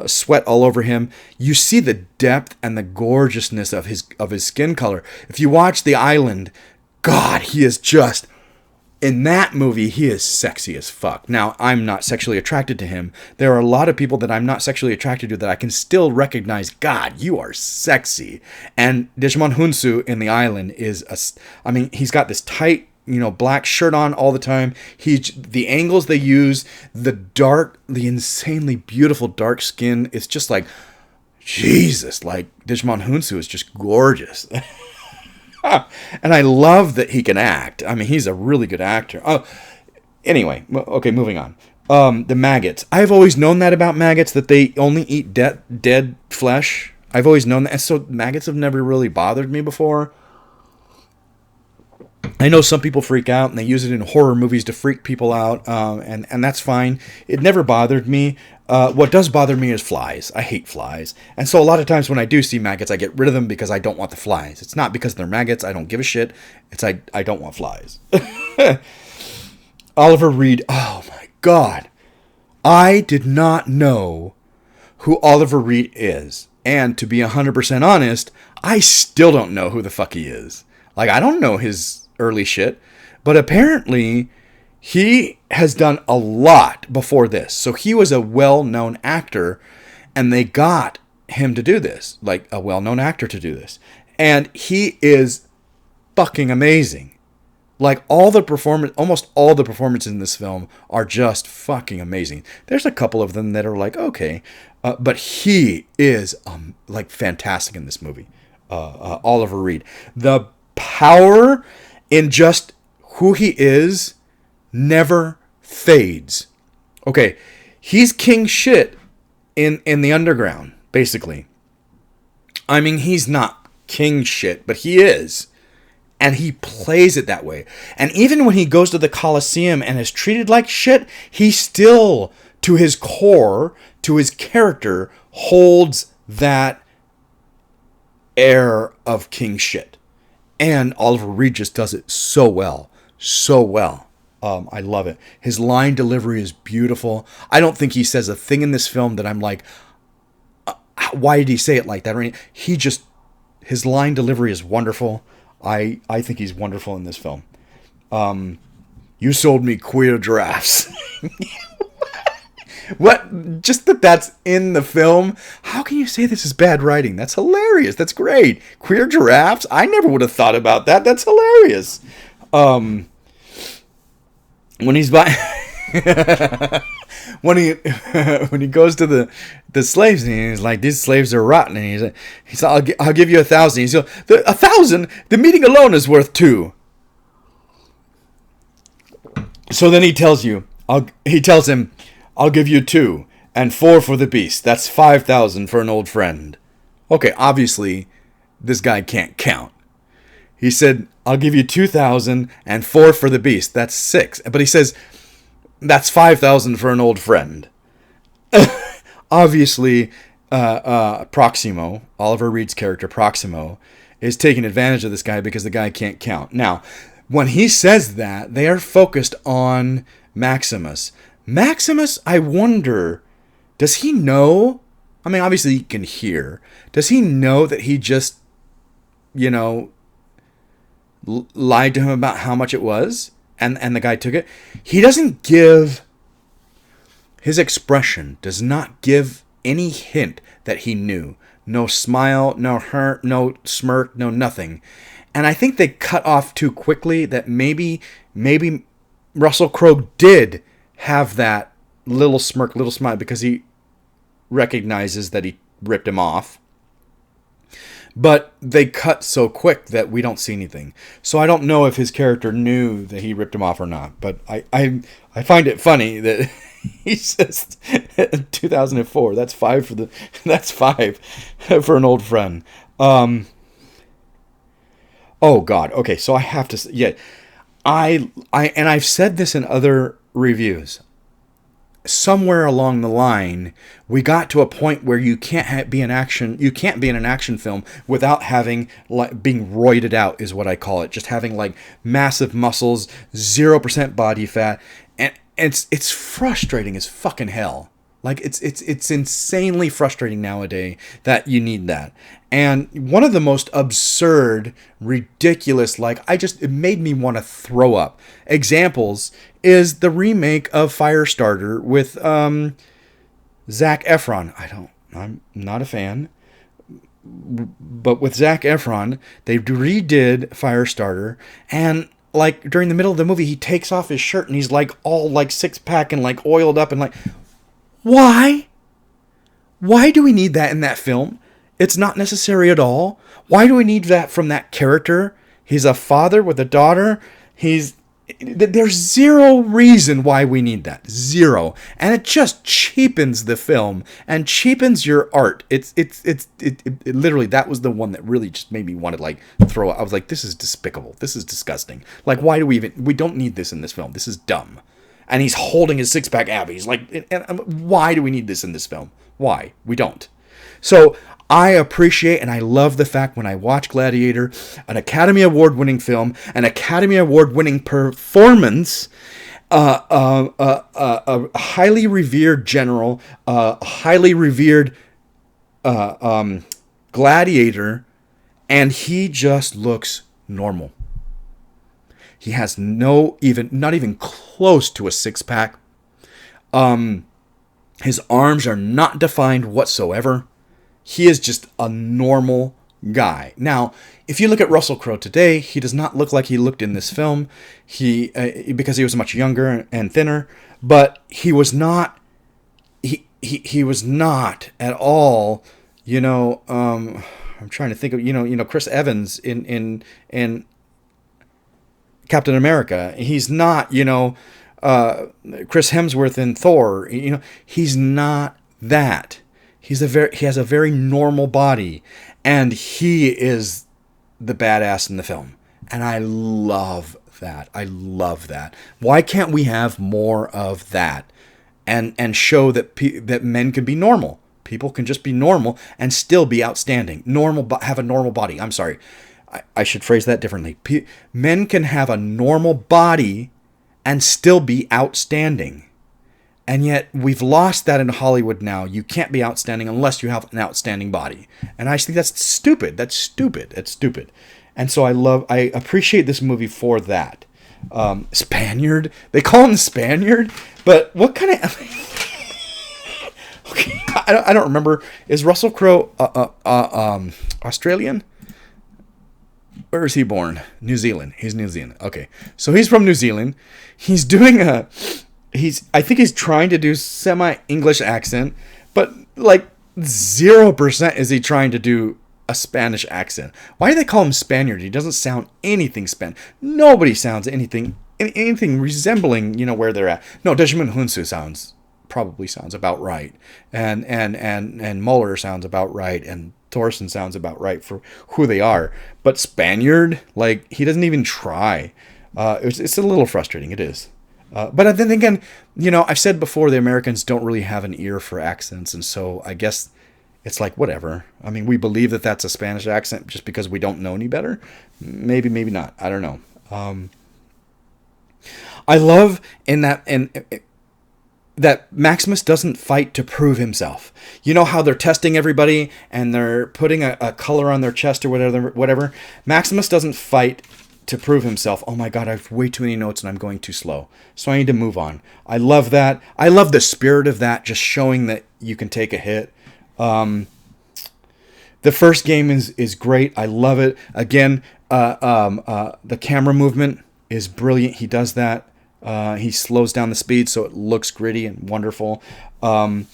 sweat all over him, you see the depth and the gorgeousness of his skin color. If you watch The Island, God, he is just, in that movie, he is sexy as fuck. Now, I'm not sexually attracted to him. There are a lot of people that I'm not sexually attracted to that I can still recognize, God, you are sexy. And Djimon Hounsou in The Island he's got this tight, black shirt on all the time. The angles they use, the insanely beautiful dark skin. It's just like, Jesus, like Djimon Hounsou is just gorgeous. And I love that he can act. I mean, he's a really good actor. Oh, anyway, okay, moving on. The maggots. I've always known that about maggots, that they only eat dead flesh. I've always known that. And so maggots have never really bothered me before. I know some people freak out and they use it in horror movies to freak people out, and that's fine. It never bothered me. What does bother me is flies. I hate flies. And so a lot of times when I do see maggots, I get rid of them because I don't want the flies. It's not because they're maggots. I don't give a shit. It's I don't want flies. Oliver Reed. Oh my God. I did not know who Oliver Reed is. And to be 100% honest, I still don't know who the fuck he is. Like, I don't know his early shit, but apparently he has done a lot before this. So he was a well-known actor, and they got him to do this, like a well-known actor to do this. And he is fucking amazing. Like almost all the performances in this film are just fucking amazing. There's a couple of them that are like, okay, but he is like fantastic in this movie. Oliver Reed, the power in just who he is never fades. Okay, he's king shit in the underground, basically. I mean, he's not king shit, but he is. And he plays it that way. And even when he goes to the Colosseum and is treated like shit, he still, to his core, to his character, holds that air of king shit. And Oliver Reed just does it so well. So well. I love it. His line delivery is beautiful. I don't think he says a thing in this film that I'm like, why did he say it like that? I mean, his line delivery is wonderful. I think he's wonderful in this film. You sold me queer giraffes. What? Just that's in the film? How can you say this is bad writing? That's hilarious. That's great. Queer giraffes? I never would have thought about that. That's hilarious. When he's by... when he goes to the slaves and he's like, these slaves are rotten, and he's like, I'll give you 1,000. He's like, 1,000? The meeting alone is worth 2. So then he tells him, I'll give you 2 and 4 for the beast. That's 5,000 for an old friend. Okay, obviously this guy can't count. He said, I'll give you 2,000 and 4 for the beast. That's 6. But he says, that's 5,000 for an old friend. Obviously, Proximo, Oliver Reed's character Proximo, is taking advantage of this guy because the guy can't count. Now, when he says that, they are focused on Maximus. Maximus, I wonder, does he know? I mean, obviously he can hear. Does he know that he just, lied to him about how much it was? And the guy took it. He doesn't give... His expression does not give any hint that he knew. No smile, no hurt, no smirk, no nothing. And I think they cut off too quickly that maybe Russell Crowe did have that little smirk, little smile, because he recognizes that he ripped him off. But they cut so quick that we don't see anything. So I don't know if his character knew that he ripped him off or not. But I find it funny that he says 2004. That's 5 for an old friend. Oh God. Okay, so I have to. Yeah, I've said this in other reviews. Somewhere along the line, we got to a point where you can't be in an action film without having being roided out, is what I call it. Just having like massive muscles, 0% body fat, and it's frustrating as fucking hell. Like it's insanely frustrating nowadays that you need that. And one of the most absurd, ridiculous, it made me want to throw up examples is the remake of Firestarter with Zac Efron. I'm not a fan, but with Zac Efron, they redid Firestarter, and like during the middle of the movie, he takes off his shirt and he's like all like 6-pack and like oiled up and like, why? Why do we need that in that film? It's not necessary at all. Why do we need that from that character? He's a father with a daughter. There's zero reason why we need that. Zero. And it just cheapens the film and cheapens your art. It literally, that was the one that really just made me want to like throw up. I was like, this is despicable. This is disgusting. Like, why do we don't need this in this film. This is dumb. And he's holding his 6-pack ab. He's like, why do we need this in this film? Why? We don't. So I appreciate and I love the fact when I watch Gladiator, an Academy Award-winning film, an Academy Award-winning performance, a highly revered general, a highly revered gladiator, and he just looks normal. He has not even close to a 6-pack. His arms are not defined whatsoever. He is just a normal guy. Now, if you look at Russell Crowe today, he does not look like he looked in this film. Because he was much younger and thinner, but he was not. He was not at all. I'm trying to think of Chris Evans in Captain America. He's not Chris Hemsworth in Thor. He's not that. He has a very normal body, and he is the badass in the film, and I love that. I love that. Why can't we have more of that, and show that men can be normal? People can just be normal and still be outstanding. Have a normal body. I'm sorry. I should phrase that differently. Men can have a normal body and still be outstanding. And yet we've lost that in Hollywood now. You can't be outstanding unless you have an outstanding body. And I think that's stupid. That's stupid. And so I appreciate this movie for that. Spaniard? They call him the Spaniard? But what kind of... Okay, I don't remember. Is Russell Crowe Australian? Where is he born? New Zealand. He's New Zealand. Okay, so he's from New Zealand. He's doing I think he's trying to do semi-English accent, but like 0% is he trying to do a Spanish accent. Why do they call him Spaniard? He doesn't sound anything Spanish. Nobody sounds anything resembling where they're at. No, Desmond Hunsu probably sounds about right, and Muller sounds about right, and Thorson sounds about right for who they are. But Spaniard, like, he doesn't even try. It's a little frustrating. It is. But then again, I've said before, the Americans don't really have an ear for accents, and so I guess it's like, whatever. I mean, we believe that that's a Spanish accent just because we don't know any better. Maybe not. I don't know. I love that Maximus doesn't fight to prove himself. You know how they're testing everybody and they're putting a color on their chest or whatever. Maximus doesn't fight to prove himself. Oh my God, I have way too many notes and I'm going too slow, so I need to move on. I love that. I love the spirit of that, just showing that you can take a hit. The first game is great. I love it. Again, the camera movement is brilliant. He does that. He slows down the speed so it looks gritty and wonderful. I'm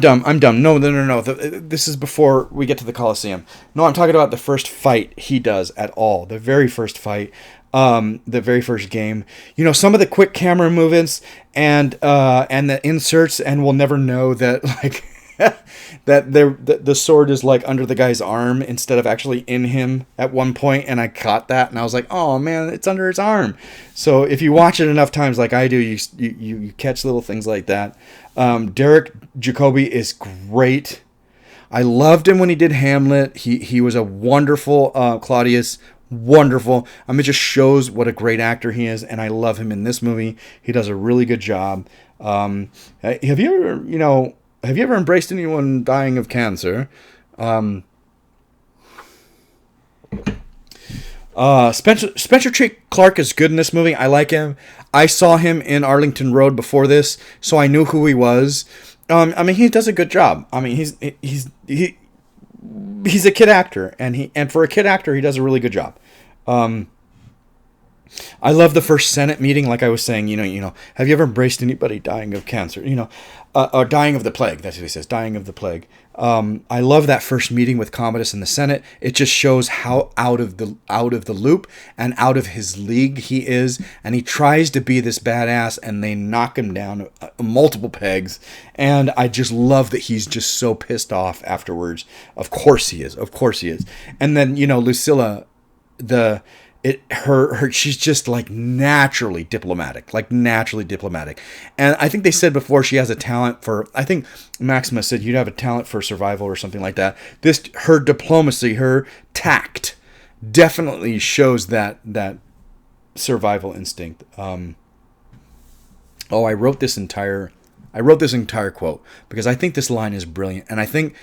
dumb. No. This is before we get to the Colosseum. No, I'm talking about the first fight he does at all. The very first fight. The very first game. Some of the quick camera movements and the inserts, and we'll never know that, like, that the sword is like under the guy's arm instead of actually in him at one point, and I caught that and I was like, oh man, it's under his arm. So if you watch it enough times like I do, you catch little things like that. Derek Jacobi is great. I loved him when he did Hamlet. He was a wonderful Claudius. Wonderful. I mean, it just shows what a great actor he is, and I love him in this movie. He does a really good job. Have you ever embraced anyone dying of cancer? Spencer Treat Clark is good in this movie. I like him. I saw him in Arlington Road before this, so I knew who he was. I mean, he does a good job. I mean, he's a kid actor, and for a kid actor, he does a really good job. I love the first Senate meeting, like I was saying. Have you ever embraced anybody dying of cancer? Or dying of the plague. That's what he says, dying of the plague. I love that first meeting with Commodus in the Senate. It just shows how out of the loop and out of his league he is, and he tries to be this badass, and they knock him down multiple pegs. And I just love that he's just so pissed off afterwards. Of course he is. And then Lucilla, she's just like naturally diplomatic. And I think they said before she has a talent for, I think Maximus said you'd have a talent for survival or something like that. Her diplomacy, her tact definitely shows that survival instinct. I wrote this entire quote because I think this line is brilliant, and I think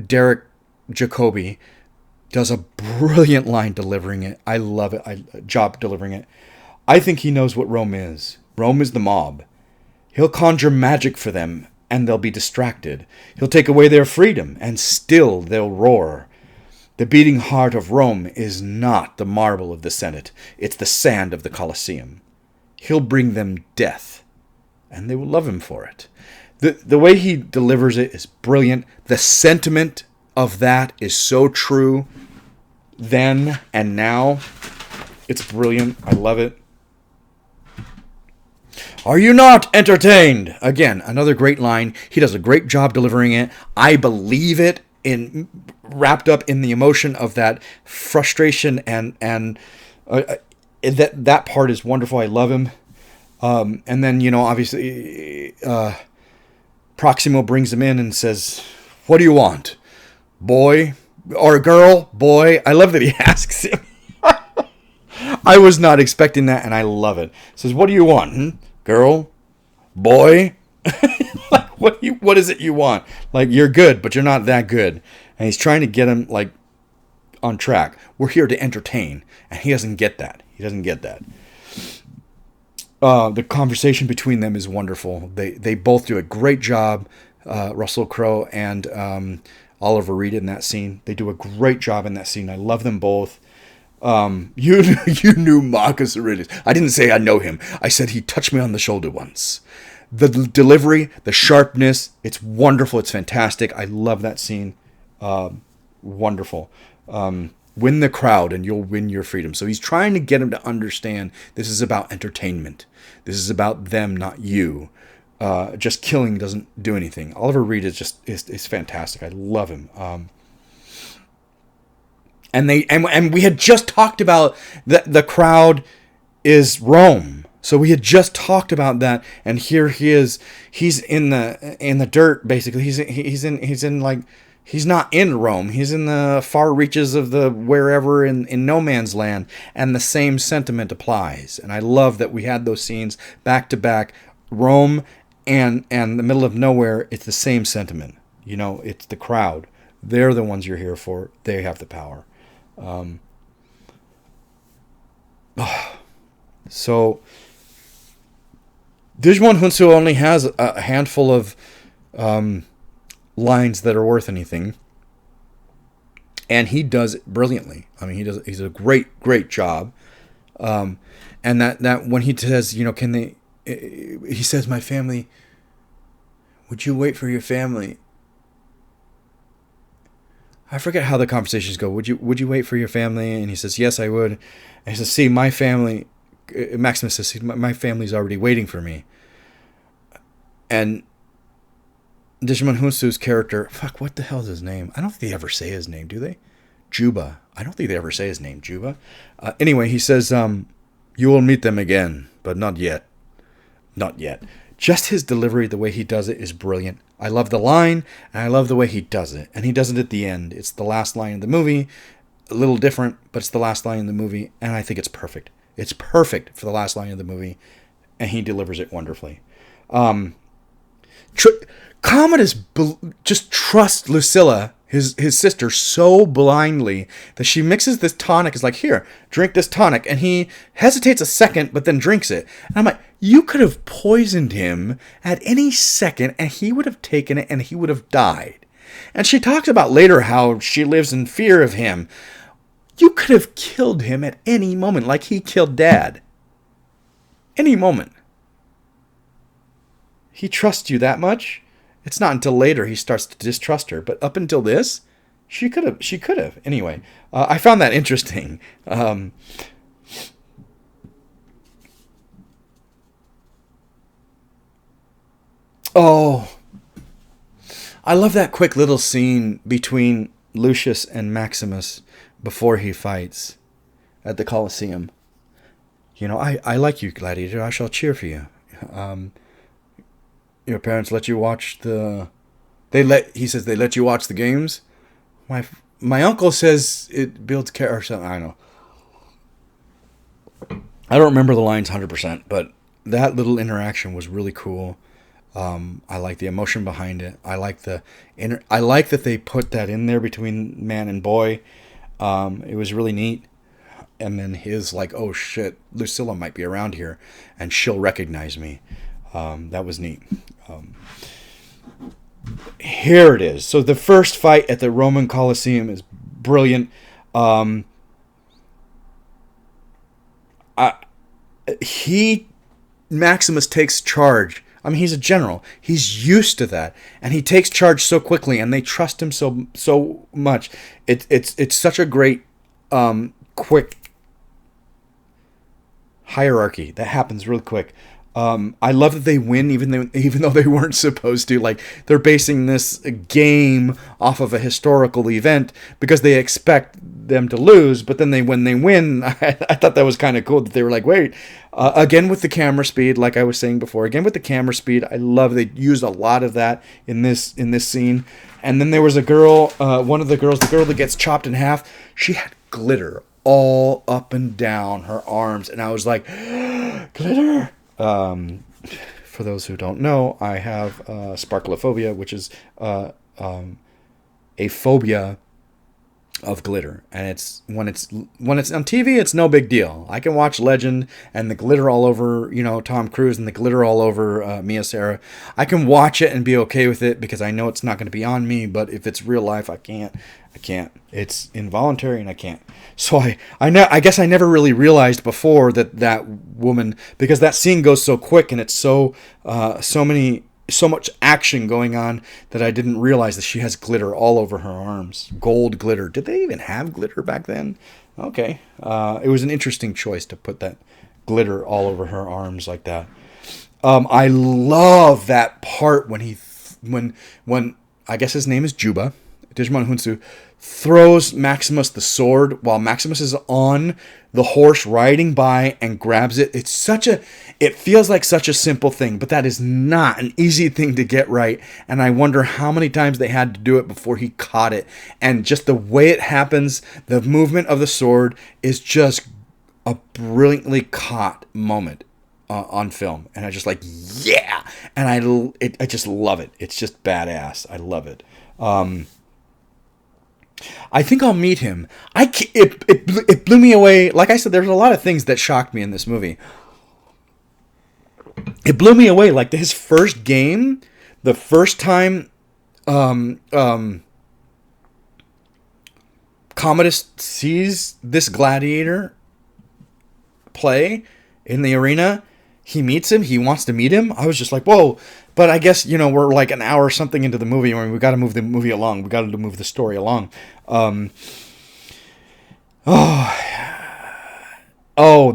Derek Jacobi does a brilliant line delivering it. I love it. Job delivering it. I think he knows what Rome is. Rome is the mob. He'll conjure magic for them, and they'll be distracted. He'll take away their freedom, and still they'll roar. The beating heart of Rome is not the marble of the Senate. It's the sand of the Colosseum. He'll bring them death, and they will love him for it. The way he delivers it is brilliant. The sentiment of that is so true then and now. It's brilliant. I love it. Are you not entertained? Again, another great line. He does a great job delivering it. I believe it, wrapped up in the emotion of that frustration, and that part is wonderful. I love him. And then, obviously, Proximo brings him in and says, "What do you want? Boy? Or girl? Boy?" I love that he asks him. I was not expecting that, and I love it. Says, "What do you want? Girl? Boy?" Like, what is it you want? Like, you're good, but you're not that good. And he's trying to get him, like, on track. We're here to entertain. And he doesn't get that. The conversation between them is wonderful. They both do a great job. Russell Crowe and Oliver Reed in that scene. They do a great job in that scene. I love them both. You knew Marcus Aurelius. I didn't say I know him. I said he touched me on the shoulder once. The delivery, the sharpness, it's wonderful. It's fantastic. I love that scene. Wonderful. Win the crowd and you'll win your freedom. So he's trying to get him to understand this is about entertainment. This is about them, not you. Just killing doesn't do anything. Oliver Reed is fantastic. I love him. And we had just talked about the crowd is Rome. So we had just talked about that, and here he is. He's in the dirt, basically. He's not in Rome. He's in the far reaches of the wherever in no man's land, and the same sentiment applies. And I love that we had those scenes back to back. Rome and the middle of nowhere. It's the same sentiment. It's the crowd. They're the ones you're here for. They have the power. So Digimon Hunsu only has a handful of lines that are worth anything, and he does it brilliantly. I mean, he's a great job. And that when he says, can they? He says, "My family. Would you wait for your family?" I forget how the conversations go. Would you wait for your family? And he says, "Yes, I would." And he says, "See, my family." Maximus says, "My family's already waiting for me." And Digimon Hunsu's character, what the hell is his name? I don't think they ever say his name, do they? Juba. I don't think they ever say his name, Juba. Anyway, he says, "You will meet them again, but not yet." Not yet. Just his delivery, the way he does it, is brilliant. I love the line, and I love the way he does it. And he does it at the end. It's the last line of the movie. A little different, but it's the last line of the movie, and I think it's perfect. It's perfect for the last line of the movie, and he delivers it wonderfully. Commodus just trusts Lucilla, his sister, so blindly that she mixes this tonic. Is like, "Here, drink this tonic," and he hesitates a second, but then drinks it. And I'm like, you could have poisoned him at any second, and he would have taken it, and he would have died. And she talks about later how she lives in fear of him. You could have killed him at any moment, like he killed Dad. Any moment. He trusts you that much? It's not until later he starts to distrust her. But up until this, she could have. Anyway, I found that interesting. I love that quick little scene between Lucius and Maximus before he fights at the Colosseum. I like you, Gladiator. I shall cheer for you. Your parents let you watch he says they let you watch the games. My uncle says it builds character or something. I don't know. I don't remember the lines 100%, but that little interaction was really cool. I like the emotion behind it. I like that they put that in there between man and boy. It was really neat. and then his like, oh shit, Lucilla might be around here, and she'll recognize me. That was neat. Here it is. So the first fight at the Roman Colosseum is brilliant. Maximus takes charge. I mean, he's a general. He's used to that, and he takes charge so quickly, and they trust him so much. It's such a great, quick hierarchy that happens real quick. I love that they win, even though they weren't supposed to. Like, they're basing this game off of a historical event because they expect them to lose. But then when they win, I thought that was kind of cool that they were like, wait, again with the camera speed, like I was saying before, again with the camera speed. I love they used a lot of that in this scene. And then there was a girl, one of the girls, the girl that gets chopped in half. She had glitter all up and down her arms, and I was like, glitter. For those who don't know, I have sparklophobia, which is a phobia of glitter, and it's when it's on TV, it's no big deal. I can watch Legend and the glitter all over, Tom Cruise, and the glitter all over Mia Sara. I can watch it and be okay with it because I know it's not going to be on me. But if it's real life, I can't. It's involuntary, and I can't. So I guess I never really realized before that woman, because that scene goes so quick and it's so much action going on, that I didn't realize that she has glitter all over her arms. Gold glitter. Did they even have glitter back then? Okay. It was an interesting choice to put that glitter all over her arms like that. I love that part when I guess his name is Juba, Digimon Hunsu, throws Maximus the sword while Maximus is on the horse riding by and grabs it. It feels like such a simple thing, but that is not an easy thing to get right. And I wonder how many times they had to do it before he caught it. And just the way it happens, the movement of the sword is just a brilliantly caught moment on film. And I just like, yeah. And I just love it. It's just badass. I love it. I think I'll meet him. It blew me away. Like I said, there's a lot of things that shocked me in this movie. It blew me away. Like his first game, the first time Commodus sees this gladiator play in the arena, he meets him. He wants to meet him. I was just like, whoa. But I guess, we're like an hour or something into the movie. I mean, we got to move the movie along. We got to move the story along.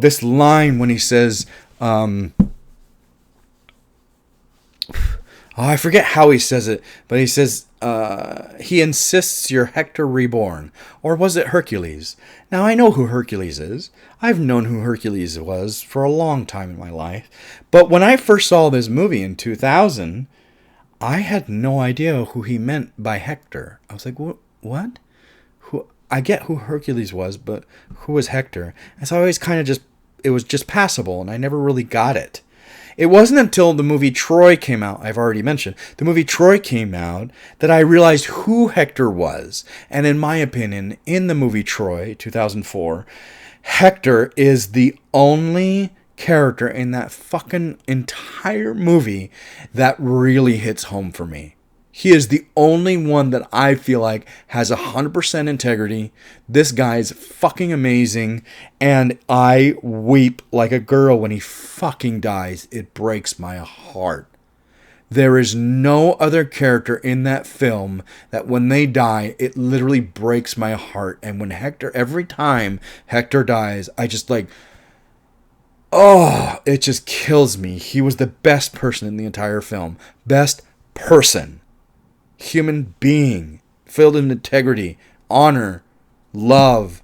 This line when he says, I forget how he says it, but he says, he insists you're Hector reborn. Or was it Hercules? Now, I know who Hercules is. I've known who Hercules was for a long time in my life. But when I first saw this movie in 2000, I had no idea who he meant by Hector. I was like, what? I get who Hercules was, but who was Hector? And so I always kind of it was just passable, and I never really got it. It wasn't until the movie Troy came out, I've already mentioned, the movie Troy came out, that I realized who Hector was. And in my opinion, in the movie Troy, 2004, Hector is the only character in that fucking entire movie that really hits home for me. He is the only one that I feel like has 100% integrity. This guy's fucking amazing. And I weep like a girl when he fucking dies. It breaks my heart. There is no other character in that film that when they die, it literally breaks my heart. And when every time Hector dies, I just like, it just kills me. He was the best person in the entire film. Best person. Human being, filled in integrity, honor, love.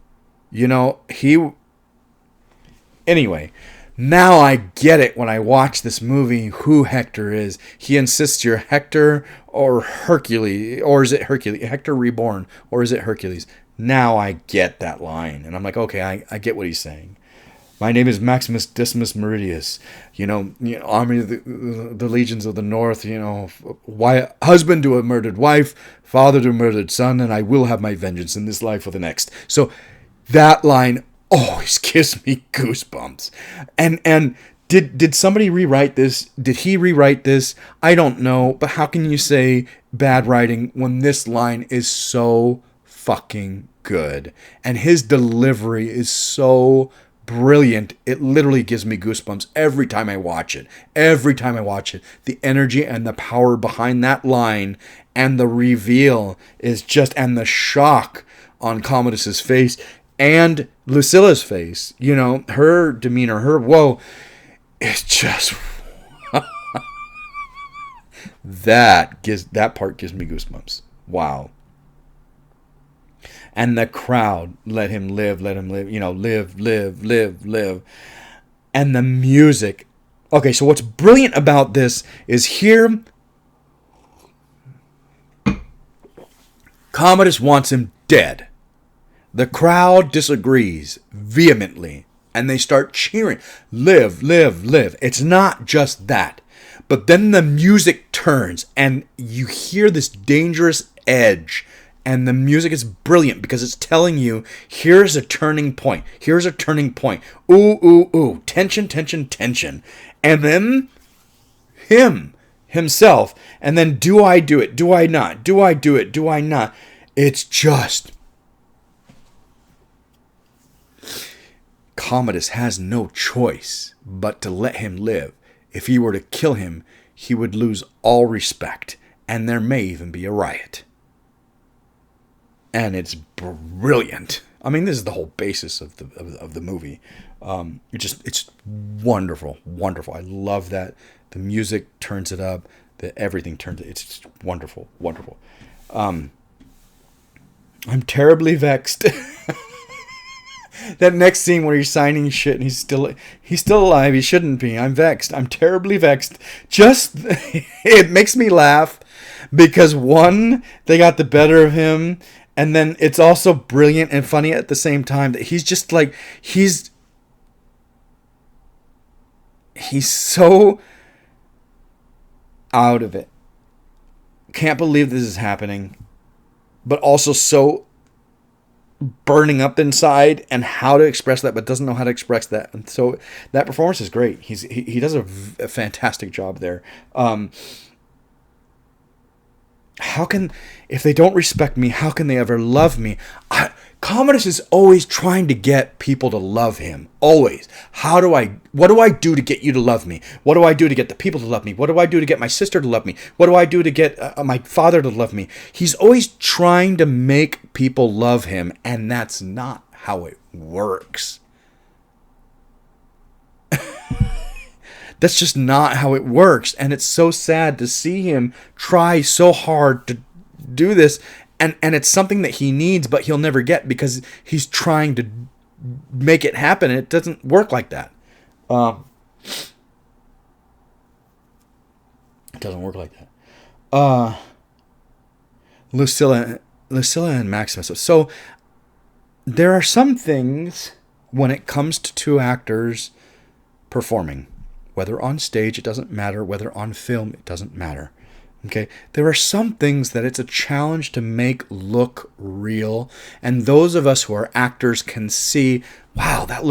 Anyway, now I get it when I watch this movie who Hector is. He insists you're Hector or Hercules, or is it Hercules? Hector reborn, or is it Hercules? Now I get that line, and I'm like, okay, I get what he's saying. My name is Maximus Decimus Meridius. Army of the legions of the North. Husband to a murdered wife, father to a murdered son, and I will have my vengeance in this life or the next. So that line always gives me goosebumps. And did somebody rewrite this? Did he rewrite this? I don't know, but how can you say bad writing when this line is so fucking good and his delivery is so brilliant? It literally gives me goosebumps every time I watch it. Every time I watch it, the energy and the power behind that line and the reveal is just, and the shock on Commodus's face and Lucilla's face, you know, her demeanor, her whoa, it's just that part gives me goosebumps. Wow. And the crowd, let him live, you know, live. And the music. Okay, so what's brilliant about this is here Commodus wants him dead. The crowd disagrees vehemently, and they start cheering, live. It's not just that. But then the music turns, and you hear this dangerous edge. And the music is brilliant because it's telling you, here's a turning point. Here's a turning point. Ooh. Tension. And then himself. And then do I do it? Do I not? Do I do it? Do I not? It's just... Commodus has no choice but to let him live. If he were to kill him, he would lose all respect. And there may even be a riot. And it's brilliant. I mean, this is the whole basis of the movie. It's wonderful. I love that the music turns it up, that everything turns it. It's just wonderful. I'm terribly vexed. That next scene where he's signing shit and he's still alive. He shouldn't be. I'm vexed. I'm terribly vexed. Just it makes me laugh because one, they got the better of him. And then it's also brilliant and funny at the same time that he's just like, he's so out of it. Can't believe this is happening. But also so burning up inside and how to express that, but doesn't know how to express that. And so that performance is great. He does a fantastic job there. How can, if they don't respect me, how can they ever love me? Commodus is always trying to get people to love him. Always. What do I do to get you to love me? What do I do to get the people to love me? What do I do to get my sister to love me? What do I do to get my father to love me? He's always trying to make people love him, and that's not how it works. That's just not how it works. And it's so sad to see him try so hard to do this. And it's something that he needs, but he'll never get because he's trying to make it happen. And it doesn't work like that. It doesn't work like that. Lucilla and Maximus. So there are some things when it comes to two actors performing. Whether on stage, it doesn't matter. Whether on film, it doesn't matter. Okay? There are some things that it's a challenge to make look real. And those of us who are actors can see, wow, that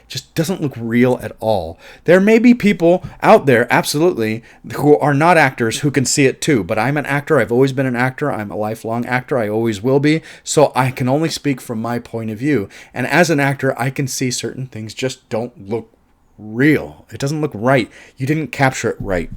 just doesn't look real at all. There may be people out there, absolutely, who are not actors who can see it too. But I'm an actor. I've always been an actor. I'm a lifelong actor. I always will be. So I can only speak from my point of view. And as an actor, I can see certain things just don't look real. It doesn't look right. You didn't capture it right.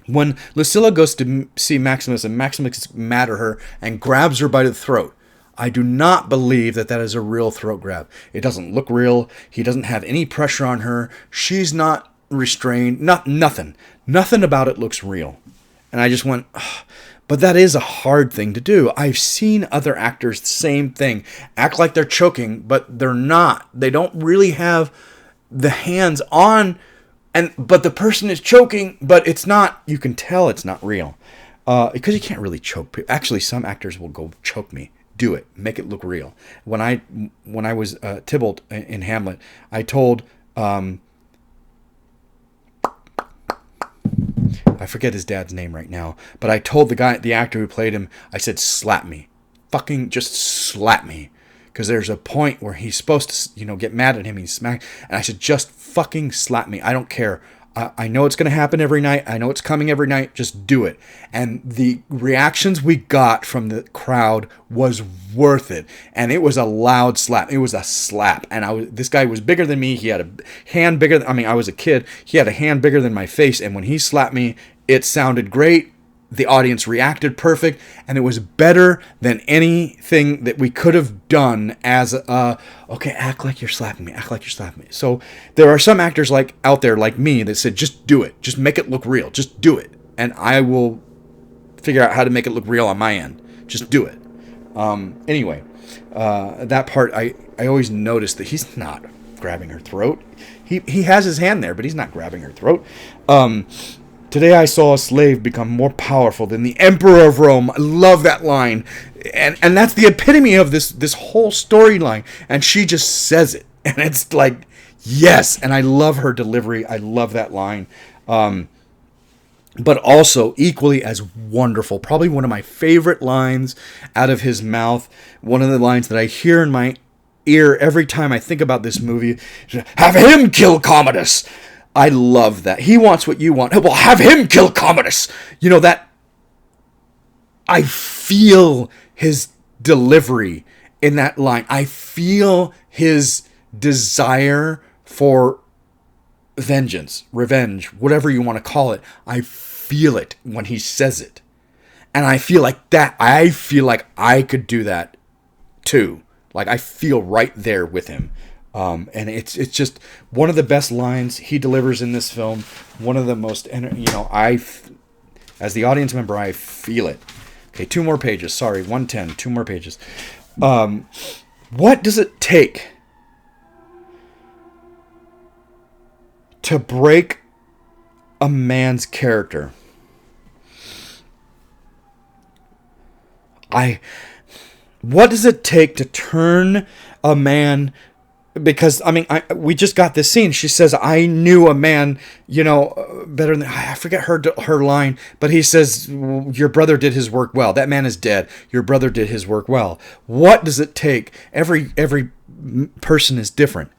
When Lucilla goes to see Maximus and Maximus is mad at her and grabs her by the throat, I do not believe that is a real throat grab. It doesn't look real. He doesn't have any pressure on her. She's not restrained. Nothing. Nothing about it looks real. And I just went, ugh. But that is a hard thing to do. I've seen other actors, same thing, act like they're choking, but they're not. They don't really have the hands on, but the person is choking, but it's not, you can tell it's not real. Because you can't really choke. Actually, some actors will go choke me. Do it. Make it look real. When I was Tybalt in Hamlet, I told, I forget his dad's name right now, but I told the actor who played him, I said, slap me. Fucking just slap me. because there's a point where he's supposed to, get mad at him. He's smacked. And I said, just fucking slap me. I don't care. I know it's going to happen every night. I know it's coming every night. Just do it. And the reactions we got from the crowd was worth it. And it was a loud slap. It was a slap. And this guy was bigger than me. He had a hand bigger than, I was a kid. He had a hand bigger than my face. And when he slapped me, it sounded great. The audience reacted perfect, and it was better than anything that we could have done as okay, act like you're slapping me, act like you're slapping me. So there are some actors out there like me that said, just do it, just make it look real, just do it, and I will figure out how to make it look real on my end. Just do it. Anyway, that part I always noticed that he's not grabbing her throat. He has his hand there, but he's not grabbing her throat. Today I saw a slave become more powerful than the Emperor of Rome. I love that line. And that's the epitome of this whole storyline. And she just says it. And it's like, yes. And I love her delivery. I love that line. But also equally as wonderful. Probably one of my favorite lines out of his mouth. One of the lines that I hear in my ear every time I think about this movie. Have him kill Commodus. I love that. He wants what you want. Well, have him kill Commodus. That I feel his delivery in that line. I feel his desire for vengeance, revenge, whatever you want to call it. I feel it when he says it. And I feel like that. I feel like I could do that too. Like I feel right there with him. And it's just one of the best lines he delivers in this film. One of the most, as the audience member, I feel it. Okay, 2 more pages. Sorry, 110, 2 more pages. What does it take to break a man's character? What does it take to turn a man? Because, we just got this scene. She says, I knew a man, better than... I forget her line. But he says, your brother did his work well. That man is dead. Your brother did his work well. What does it take? Every person is different.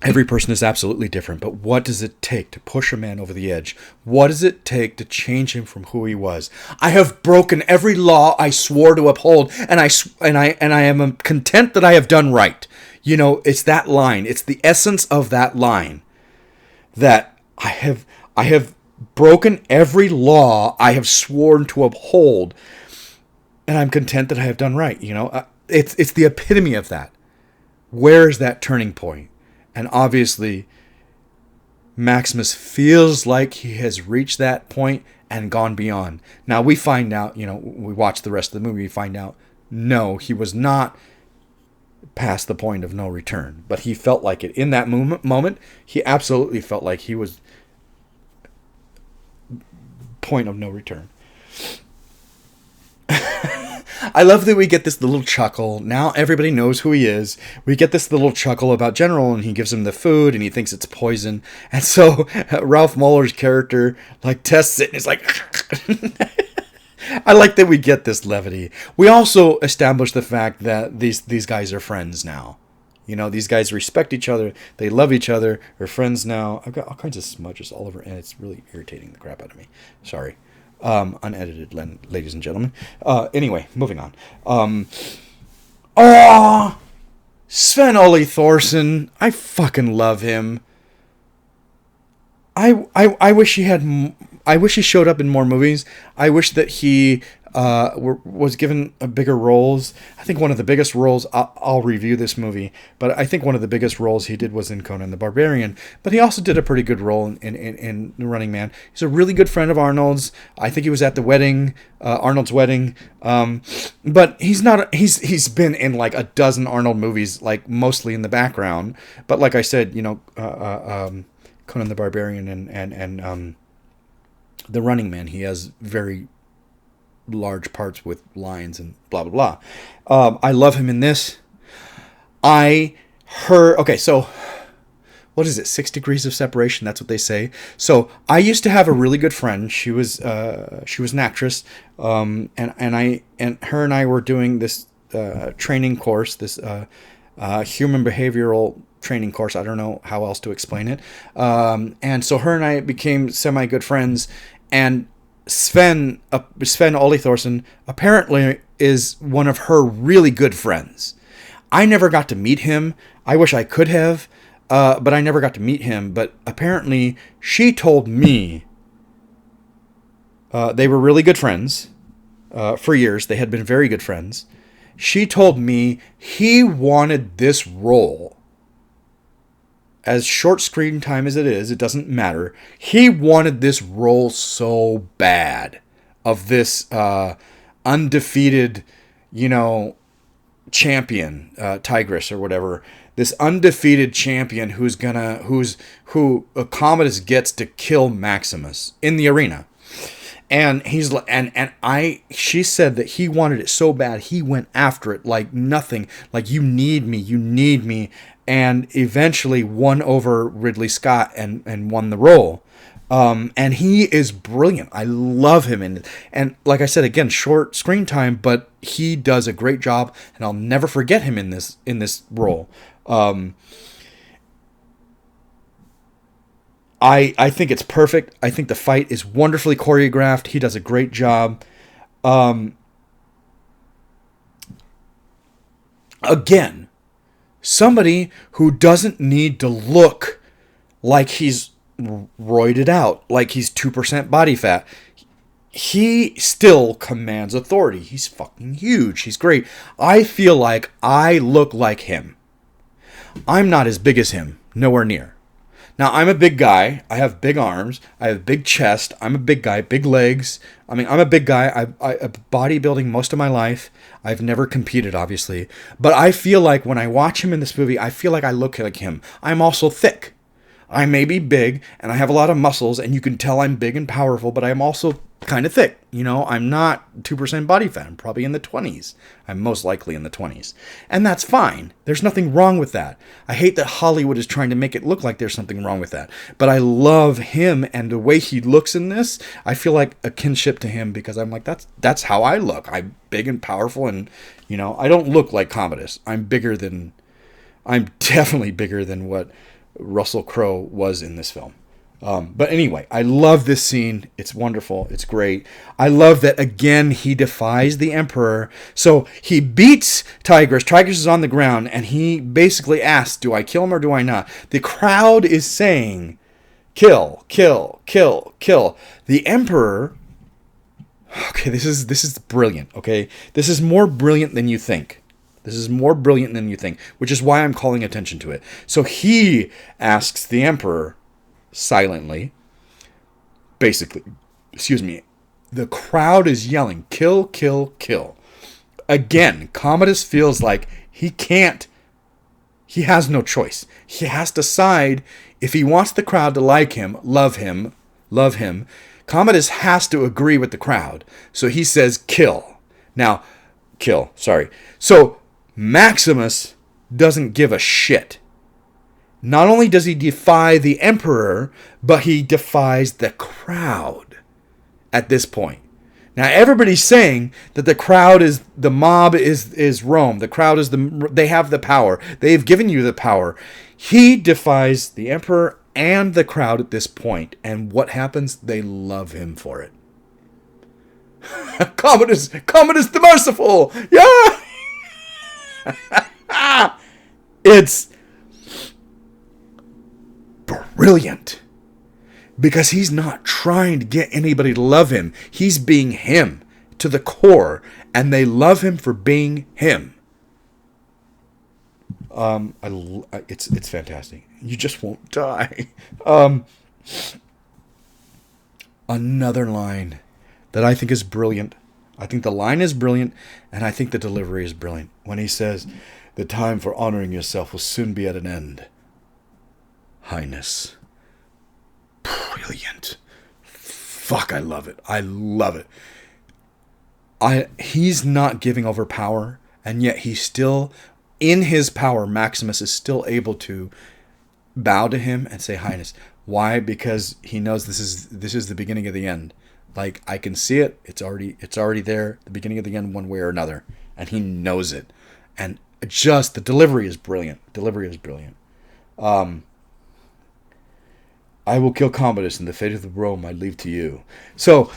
Every person is absolutely different, but what does it take to push a man over the edge? What does it take to change him from who he was? I have broken every law I swore to uphold, and I am content that I have done right. It's that line. It's the essence of that line that I have broken every law I have sworn to uphold, and I'm content that I have done right. It's the epitome of that. Where is that turning point? And obviously, Maximus feels like he has reached that point and gone beyond. Now, we find out, we watch the rest of the movie, we find out, no, he was not past the point of no return. But he felt like it. In that moment, he absolutely felt like he was point of no return. I love that we get this little chuckle. Now everybody knows who he is. We get this little chuckle about General, and he gives him the food, and he thinks it's poison. And so Ralph Muller's character tests it, and it's like... I like that we get this levity. We also establish the fact that these guys are friends now. These guys respect each other. They love each other. They're friends now. I've got all kinds of smudges all over, and it's really irritating the crap out of me. Sorry. Unedited, ladies and gentlemen. Anyway, moving on. Sven-Ole Thorsen. I fucking love him. I wish he had. I wish he showed up in more movies. I wish that he was given bigger roles. I think one of the biggest roles, I'll review this movie, but I think one of the biggest roles he did was in Conan the Barbarian. But he also did a pretty good role in Running Man. He's a really good friend of Arnold's. I think he was at the wedding, Arnold's wedding. But he's not. He's been in a dozen Arnold movies, mostly in the background. But like I said, Conan the Barbarian and the Running Man, he has very large parts with lines and blah blah blah. I love him in this. Okay, so what is it, 6 degrees of separation? That's what they say. So I used to have a really good friend. She was an actress, and her and I were doing this training course, this human behavioral training course. I don't know how else to explain it. And so her and I became semi good friends, and Sven Ole Thorsen apparently is one of her really good friends. I never got to meet him. I wish I could have, but I never got to meet him. But apparently she told me they were really good friends for years. They had been very good friends. She told me he wanted this role. As short screen time as it is, it doesn't matter. He wanted this role so bad of this undefeated, champion, Tigress or whatever. This undefeated champion who Commodus gets to kill Maximus in the arena. And she said that he wanted it so bad, he went after it like nothing. Like, you need me. And eventually won over Ridley Scott and won the role. And he is brilliant. I love him. And like I said, again, short screen time, but he does a great job, and I'll never forget him in this role. I think it's perfect. I think the fight is wonderfully choreographed. He does a great job. Again, somebody who doesn't need to look like he's roided out, like he's 2% body fat. He still commands authority. He's fucking huge. He's great. I feel like I look like him. I'm not as big as him. Nowhere near. Now, I'm a big guy. I have big arms. I have a big chest. I'm a big guy. Big legs. I mean, I'm a big guy. I've bodybuilding most of my life. I've never competed, obviously. But I feel like when I watch him in this movie, I feel like I look like him. I'm also thick. I may be big, and I have a lot of muscles, and you can tell I'm big and powerful, but I'm also kind of thick. I'm not 2% body fat. I'm probably in the 20s. I'm most likely in the 20s. And that's fine. There's nothing wrong with that. I hate that Hollywood is trying to make it look like there's something wrong with that. But I love him, and the way he looks in this, I feel like a kinship to him, because I'm like, that's how I look. I'm big and powerful, and, I don't look like Commodus. I'm definitely bigger than what Russell Crowe was in this film. But anyway, I love this scene. It's wonderful. It's great. I love that, again, he defies the Emperor. So he beats Tigress. Tigress is on the ground, and he basically asks, do I kill him or do I not? The crowd is saying, kill, kill, kill, kill. The Emperor... Okay, this is brilliant, okay? This is more brilliant than you think. Which is why I'm calling attention to it. So he asks the Emperor silently, basically, the crowd is yelling, kill, kill, kill. Again, Commodus feels like he has no choice. He has to side. If he wants the crowd to like him, love him, Commodus has to agree with the crowd. So he says, kill. Now, kill, sorry. So Maximus doesn't give a shit. Not only does he defy the Emperor, but he defies the crowd at this point. Now, everybody's saying that the mob is Rome. The crowd they have the power. They've given you the power. He defies the Emperor and the crowd at this point. And what happens? They love him for it. Commodus the Merciful! Yeah! It's brilliant, because he's not trying to get anybody to love him. He's being him to the core, and they love him for being him. It's fantastic. You just won't die. Another line that I think is brilliant. I think the line is brilliant, and I think the delivery is brilliant. When he says, the time for honoring yourself will soon be at an end, Highness. Brilliant. Fuck, I love it. He's not giving over power, and yet he's still, in his power, Maximus is still able to bow to him and say, Highness. Why? Because he knows this is the beginning of the end. Like, I can see it. It's already there. The beginning of the end, one way or another, and he knows it. And just the delivery is brilliant. I will kill Commodus, and the fate of the Rome I leave to you. So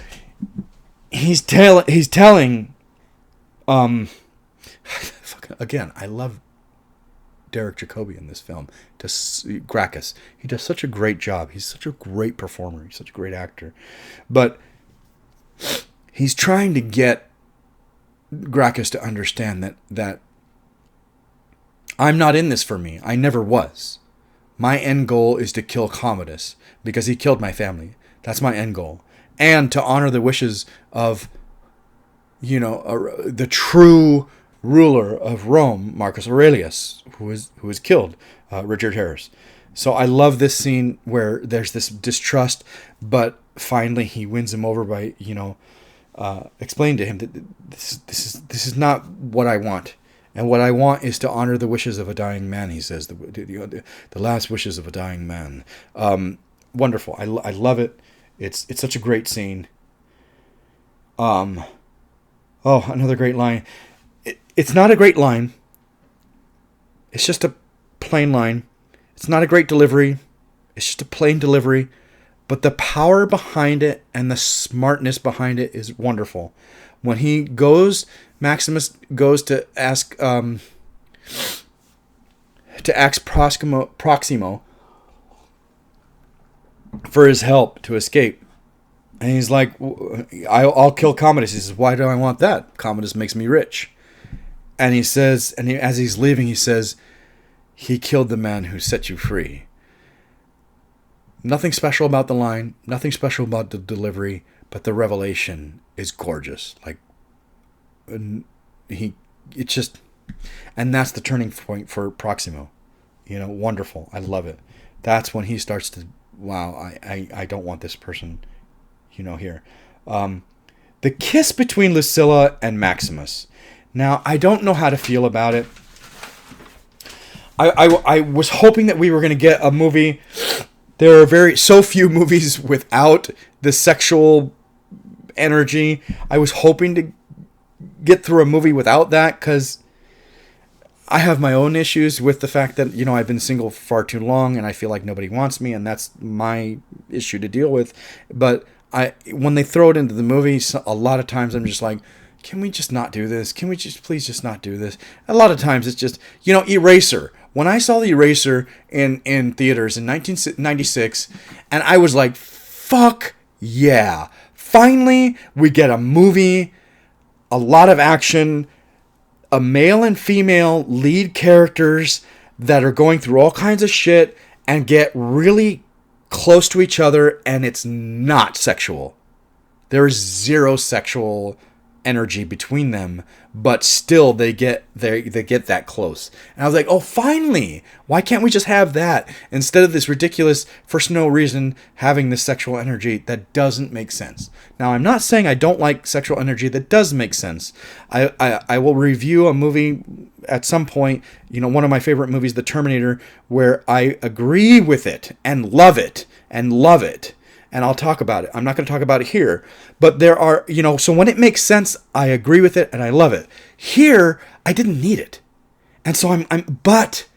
he's telling. Again, I love Derek Jacobi in this film. Gracchus. He does such a great job. He's such a great performer. He's such a great actor. But he's trying to get Gracchus to understand that I'm not in this for me. I never was. My end goal is to kill Commodus because he killed my family. That's my end goal. And to honor the wishes of, the true ruler of Rome, Marcus Aurelius, who was killed, Richard Harris. So I love this scene where there's this distrust, but finally he wins him over by, explaining to him that this is not what I want. And what I want is to honor the wishes of a dying man, he says, the last wishes of a dying man. Wonderful. I love it. It's such a great scene. Another great line. It's not a great line. It's just a plain line. It's not a great delivery. It's just a plain delivery. But the power behind it and the smartness behind it is wonderful. When Maximus goes to ask Proximo for his help to escape. And he's like, I'll kill Commodus. He says, why do I want that? Commodus makes me rich. And he says, as he's leaving, he says, he killed the man who set you free. Nothing special about the line, nothing special about the delivery, but the revelation is gorgeous. Like, and that's the turning point for Proximo. Wonderful. I love it. That's when he starts to, wow, I don't want this person, here. The kiss between Lucilla and Maximus. Now, I don't know how to feel about it. I was hoping that we were going to get a movie. There are so few movies without the sexual energy. I was hoping to get through a movie without that because I have my own issues with the fact that, I've been single for far too long and I feel like nobody wants me, and that's my issue to deal with. But when they throw it into the movie, a lot of times I'm just like, can we just not do this? Can we please just not do this? A lot of times it's just, Eraser. When I saw the Eraser in theaters in 1996, and I was like, fuck yeah. Finally, we get a movie, a lot of action, a male and female lead characters that are going through all kinds of shit and get really close to each other, and it's not sexual. There is zero sexual energy between them, but still they get that close. And I was like, oh, finally, why can't we just have that instead of this ridiculous, for no reason, having this sexual energy that doesn't make sense? Now, I'm not saying I don't like sexual energy that does make sense. I will review a movie at some point, one of my favorite movies, The Terminator, where I agree with it and love it. And I'll talk about it. I'm not going to talk about it here. But there are, so when it makes sense, I agree with it and I love it. Here, I didn't need it. And so but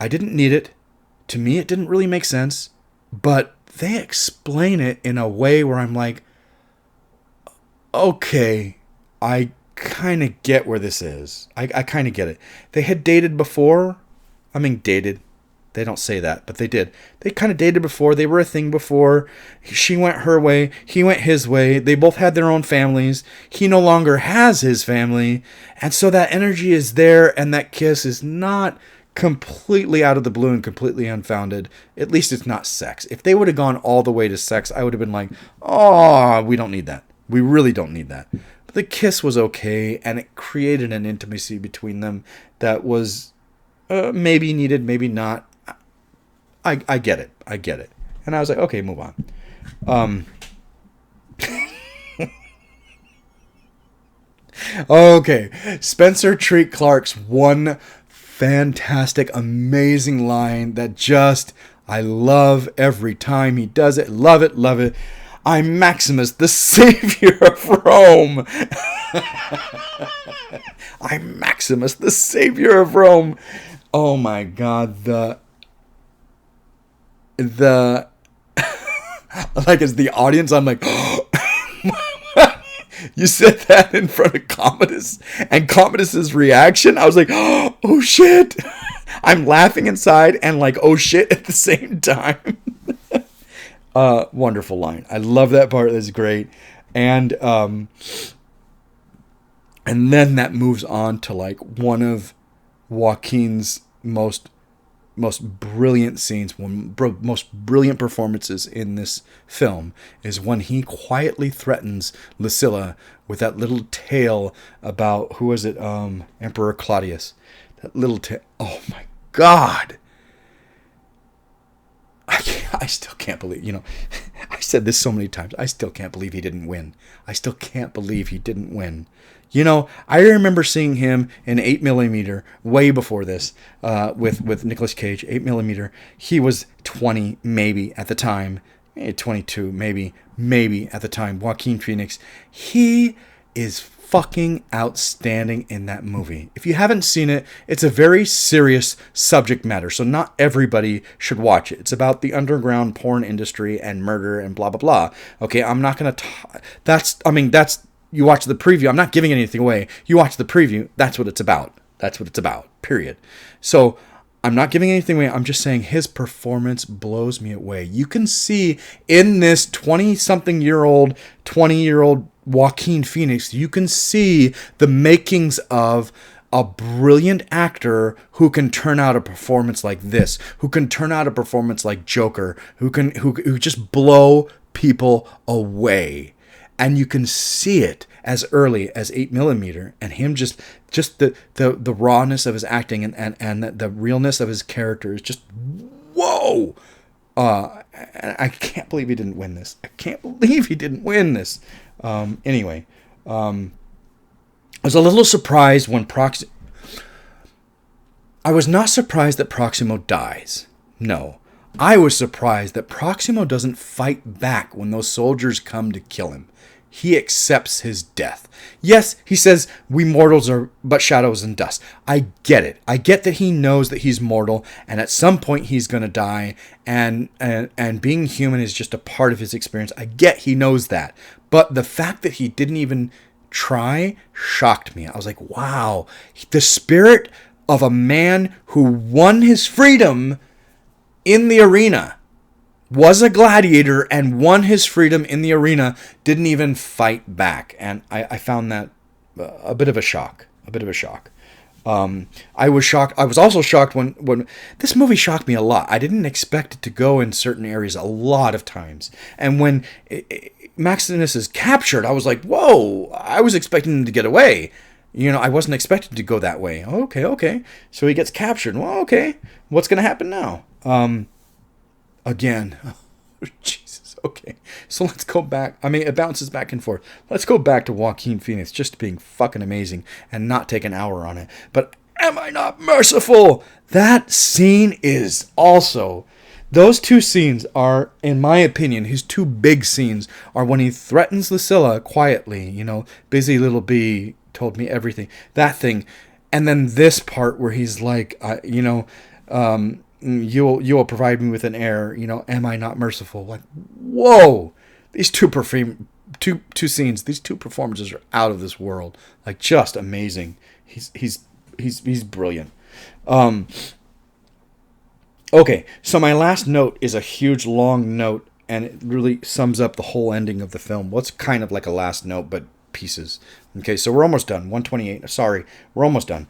I didn't need it. To me, it didn't really make sense. But they explain it in a way where I'm like, okay, I kind of get where this is. I kind of get it. They had dated before. Dated. They don't say that, but they did. They kind of dated before. They were a thing before. She went her way. He went his way. They both had their own families. He no longer has his family. And so that energy is there, and that kiss is not completely out of the blue and completely unfounded. At least it's not sex. If they would have gone all the way to sex, I would have been like, oh, we don't need that. We really don't need that. But the kiss was okay, and it created an intimacy between them that was maybe needed, maybe not. I get it. And I was like, okay, move on. Okay. Spencer Treat Clark's one fantastic, amazing line that just, I love every time he does it. Love it, love it. I'm Maximus, the savior of Rome. I'm Maximus, the savior of Rome. Oh my God, the like as the audience, I'm like, you said that in front of Commodus, and Commodus's reaction, I was like, oh shit. I'm laughing inside and like, oh shit at the same time. Wonderful line. I love that part. That's great. And then that moves on to like one of Joaquin's most brilliant scenes, most brilliant performances in this film is when he quietly threatens Lucilla with that little tale about, who was it? Emperor Claudius. That little tale. Oh my God. I still can't believe, I said this so many times. I still can't believe he didn't win. I still can't believe he didn't win. I remember seeing him in 8mm way before this with Nicolas Cage, 8mm. He was 20 maybe at the time, 22 maybe at the time. Joaquin Phoenix, he is fucking outstanding in that movie. If you haven't seen it, it's a very serious subject matter, so not everybody should watch it. It's about the underground porn industry and murder and blah blah blah. Okay, I'm not gonna. That's you watch the preview. I'm not giving anything away. You watch the preview. That's what it's about. That's what it's about. Period. So I'm not giving anything away. I'm just saying his performance blows me away. You can see in this 20-something-year-old, 20-year-old Joaquin Phoenix, you can see the makings of a brilliant actor who can turn out a performance like this, who can turn out a performance like Joker, who just blow people away. And you can see it as early as 8mm, and him just the rawness of his acting and the realness of his character is just whoa. I can't believe he didn't win this. I can't believe he didn't win this. Anyway, I was a little surprised when I was not surprised that Proximo dies. No. I was surprised that Proximo doesn't fight back when those soldiers come to kill him. He accepts his death. Yes, he says, we mortals are but shadows and dust. I get it. I get that he knows that he's mortal, and at some point he's going to die, and being human is just a part of his experience. I get he knows that. But the fact that he didn't even try shocked me. I was like, wow, the spirit of a man who won his freedom in the arena, was a gladiator and won his freedom in the arena, didn't even fight back. And I found that a bit of a shock. I was shocked. I was also shocked when this movie shocked me a lot. I didn't expect it to go in certain areas a lot of times. And when Maximus is captured, I was like, whoa, I was expecting him to get away. I wasn't expecting to go that way. Okay. So he gets captured. Well, okay. What's going to happen now? Again. Jesus. Okay. So let's go back. It bounces back and forth. Let's go back to Joaquin Phoenix just being fucking amazing and not take an hour on it. But am I not merciful? That scene is also... Those two scenes are, in my opinion, his two big scenes are when he threatens Lucilla quietly, busy little bee told me everything, that thing. And then this part where he's like, you will provide me with an heir, am I not merciful? Like, whoa, these two scenes, these two performances are out of this world. Like, just amazing. He's brilliant. Okay, so my last note is a huge long note, and it really sums up the whole ending of the film. Well, it's kind of like a last note, but pieces. Okay, so we're almost done. 128. Sorry, we're almost done.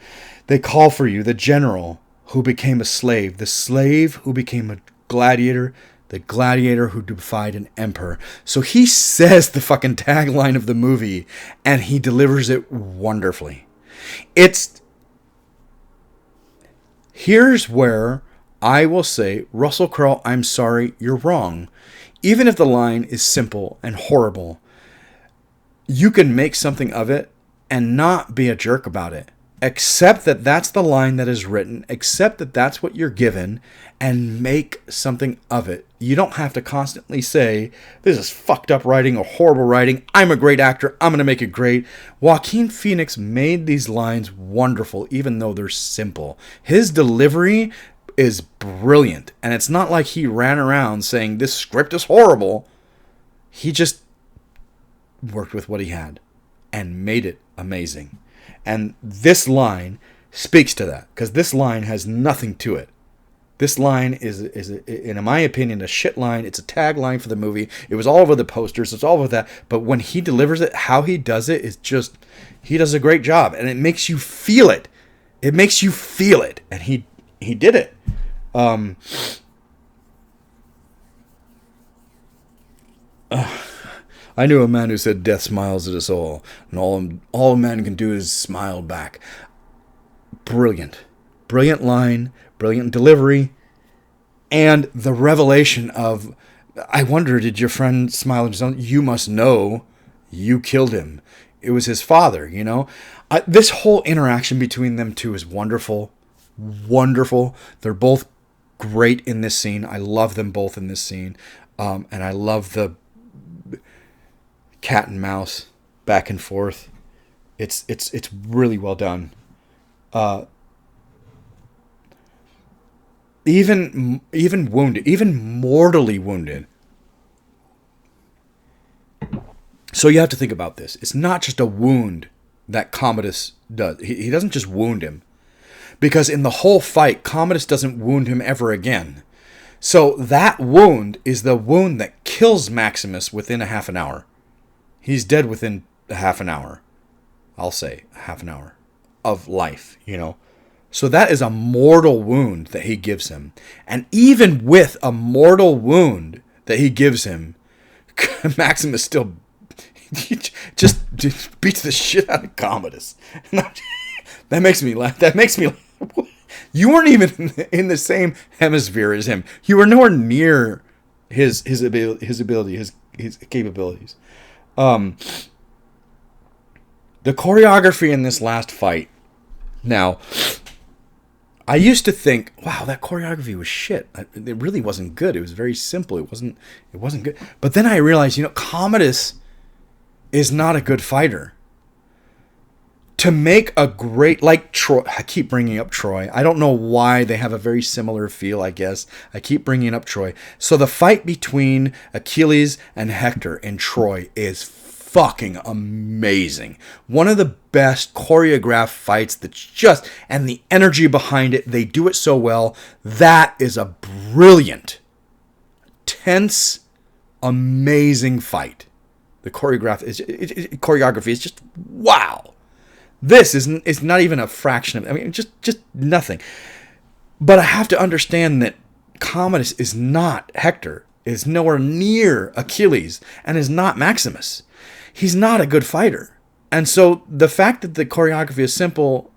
They call for you, the general who became a slave, the slave who became a gladiator, the gladiator who defied an emperor. So he says the fucking tagline of the movie, and he delivers it wonderfully. Here's where I will say, Russell Crowe, I'm sorry, you're wrong. Even if the line is simple and horrible, you can make something of it and not be a jerk about it. Accept that that's the line that is written. Accept that that's what you're given, and make something of it. You don't have to constantly say, this is fucked up writing or horrible writing. I'm a great actor. I'm going to make it great. Joaquin Phoenix made these lines wonderful, even though they're simple. His delivery is brilliant. And it's not like he ran around saying, this script is horrible. He just worked with what he had and made it amazing. And this line speaks to that, because this line has nothing to it. This line is, in my opinion, a shit line. It's a tagline for the movie. It was all over the posters. It's all over that. But when he delivers it, how he does it is just, he does a great job. And it makes you feel it. It makes you feel it. And he did it. I knew a man who said death smiles at us all, and all a man can do is smile back. Brilliant. Brilliant line, brilliant delivery, and the revelation of, I wonder, did your friend smile at his own? You must know you killed him. It was his father, you know? This whole interaction between them two is wonderful. Wonderful. They're both great in this scene. I love them both in this scene. And I love the cat and mouse back and forth. It's really well done. Even wounded, even mortally wounded. So you have to think about this. It's not just a wound that Commodus does. He doesn't just wound him, because in the whole fight, Commodus doesn't wound him ever again. So that wound is the wound that kills Maximus within a half an hour. He's dead within a half an hour. I'll say half an hour of life, you know. So that is a mortal wound that he gives him. And even with a mortal wound that he gives him, Maximus still just beats the shit out of Commodus. That makes me laugh. That makes me laugh. You weren't even in the same hemisphere as him. You were nowhere near his ability, his capabilities. The choreography in this last fight. Now, I used to think, wow, that choreography was shit. It really wasn't good. It was very simple. It wasn't good. But then I realized, you know, Commodus is not a good fighter. To make a great, like Troy, I keep bringing up Troy. I don't know why. They have a very similar feel, I guess. I keep bringing up Troy. So the fight between Achilles and Hector in Troy is fucking amazing. One of the best choreographed fights that's just, and the energy behind it, they do it so well. That is a brilliant, tense, amazing fight. The choreography is just wow. This is not even a fraction of, I mean, just nothing. But I have to understand that Commodus is not Hector, is nowhere near Achilles, and is not Maximus. He's not a good fighter. And so the fact that the choreography is simple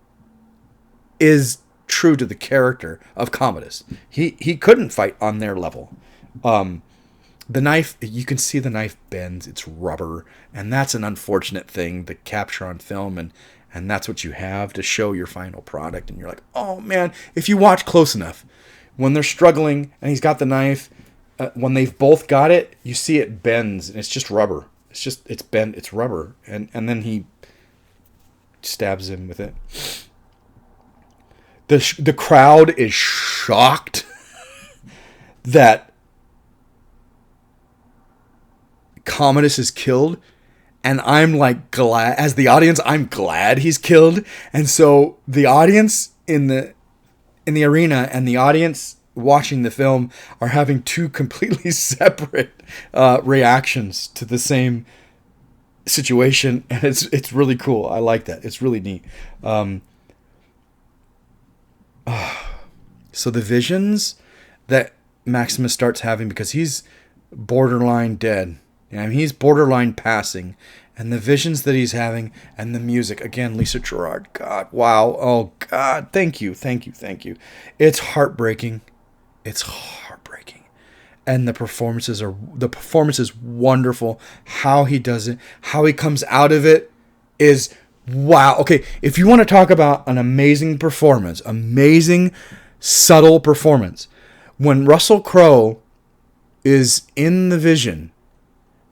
is true to the character of Commodus. He couldn't fight on their level. The knife, you can see the knife bends. It's rubber, and that's an unfortunate thing to capture on film, and that's what you have to show your final product. And you're like, oh man, if you watch close enough, when they're struggling and he's got the knife, when they've both got it, you see it bends, and it's just rubber. It's bent, it's rubber, and then he stabs him with it. The crowd is shocked that Commodus is killed, and I'm like glad, as the audience, I'm glad he's killed. And so the audience in the arena and the audience watching the film are having two completely separate reactions to the same situation, and it's really cool. I like that. It's really neat. So the visions that Maximus starts having, because he's borderline dead, and he's borderline passing, and the visions that he's having, and the music, again, Lisa Gerrard, God, wow, oh God, thank you. It's heartbreaking. And the performance is wonderful. How he does it, how he comes out of it is Wow. Okay, if you want to talk about an amazing performance, amazing subtle performance, when Russell Crowe is in the vision,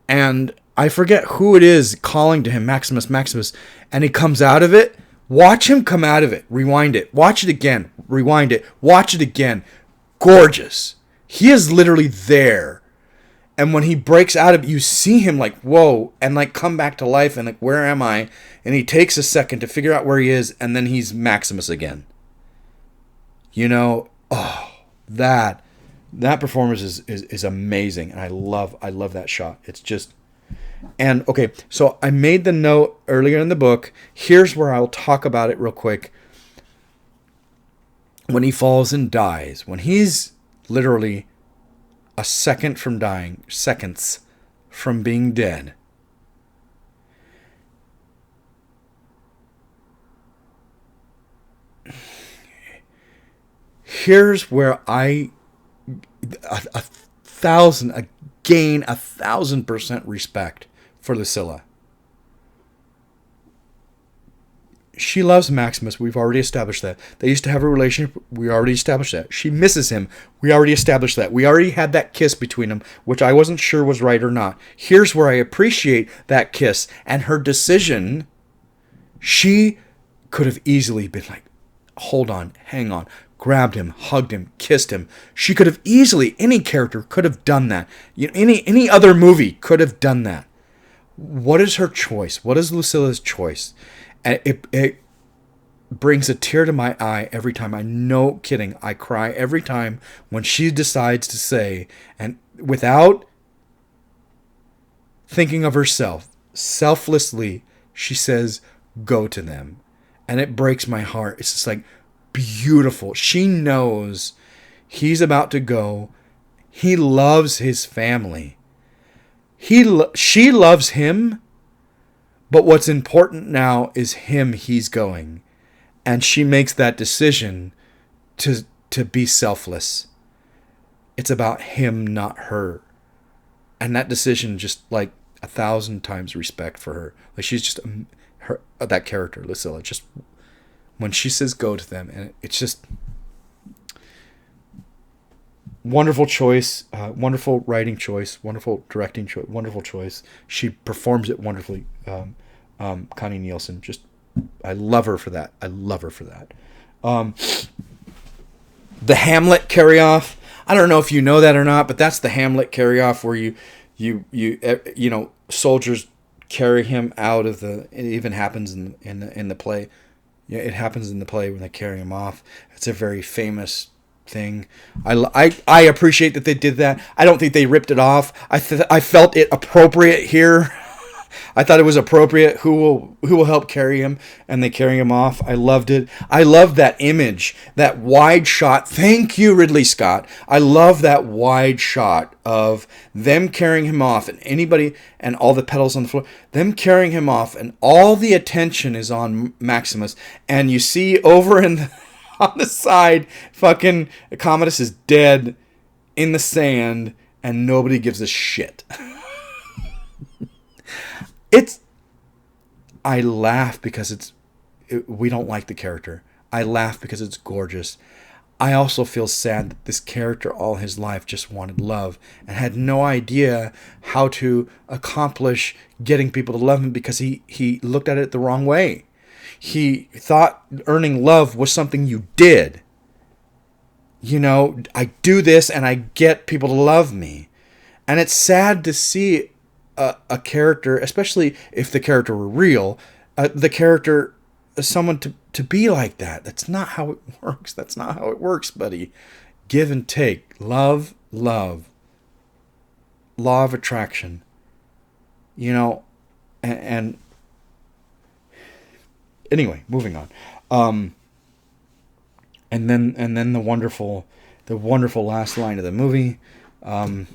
and I forget who it is calling to him, Maximus, Maximus, and he comes out of it. Watch him come out of it. Rewind it. Watch it again. Rewind it. Watch it again. Gorgeous. He is literally there. And when he breaks out of it, you see him like, whoa, and like come back to life and like, where am I? And he takes a second to figure out where he is, and then he's Maximus again. You know, that performance is amazing, and I love that shot. It's just, and okay, so I made the note earlier in the book. Here's where I'll talk about it real quick. When he falls and dies, when he's literally a second from dying, seconds from being dead, here's where I a 1,000% respect for Lucilla. She loves Maximus. We've already established that. They used to have a relationship. We already established that. She misses him. We already established that. We already had that kiss between them, which I wasn't sure was right or not. Here's where I appreciate that kiss and her decision. She could have easily been like, hold on, hang on, grabbed him, hugged him, kissed him. She could have easily, any character could have done that. Any other movie could have done that. What is her choice? What is Lucilla's choice? And it brings a tear to my eye every time. No kidding. I cry every time when she decides to say, and without thinking of herself, selflessly, she says, go to them. And it breaks my heart. It's just like beautiful. She knows he's about to go. He loves his family. She loves him. But what's important now is him. He's going. And she makes that decision to be selfless. It's about him, not her. And that decision, just like 1,000 times respect for her. Like she's just that character, Lucilla. Just when she says go to them, and it's just wonderful choice, wonderful writing choice, wonderful directing choice, wonderful choice. She performs it wonderfully. Connie Nielsen, just I love her for that. The Hamlet carry-off. I don't know if you know that or not, but that's the Hamlet carry-off where you soldiers carry him out of the. It even happens in the play. Yeah, it happens in the play when they carry him off. It's a very famous thing. I appreciate that they did that. I don't think they ripped it off. I felt it appropriate here. I thought it was appropriate. Who will help carry him, and they carry him off. I loved it. I loved that image, that wide shot. Thank you, Ridley Scott. I love that wide shot of them carrying him off, and anybody and all the petals on the floor. Them carrying him off, and all the attention is on Maximus, and you see over on the side, fucking Commodus is dead in the sand, and nobody gives a shit. I laugh because we don't like the character. I laugh because it's gorgeous. I also feel sad that this character all his life just wanted love and had no idea how to accomplish getting people to love him because he looked at it the wrong way. He thought earning love was something you did. I do this and I get people to love me. And it's sad to see a character, especially if the character were real, someone to be like that. That's not how it works. That's not how it works, buddy. Give and take. Love. Law of attraction. And anyway, moving on. And then the wonderful last line of the movie. I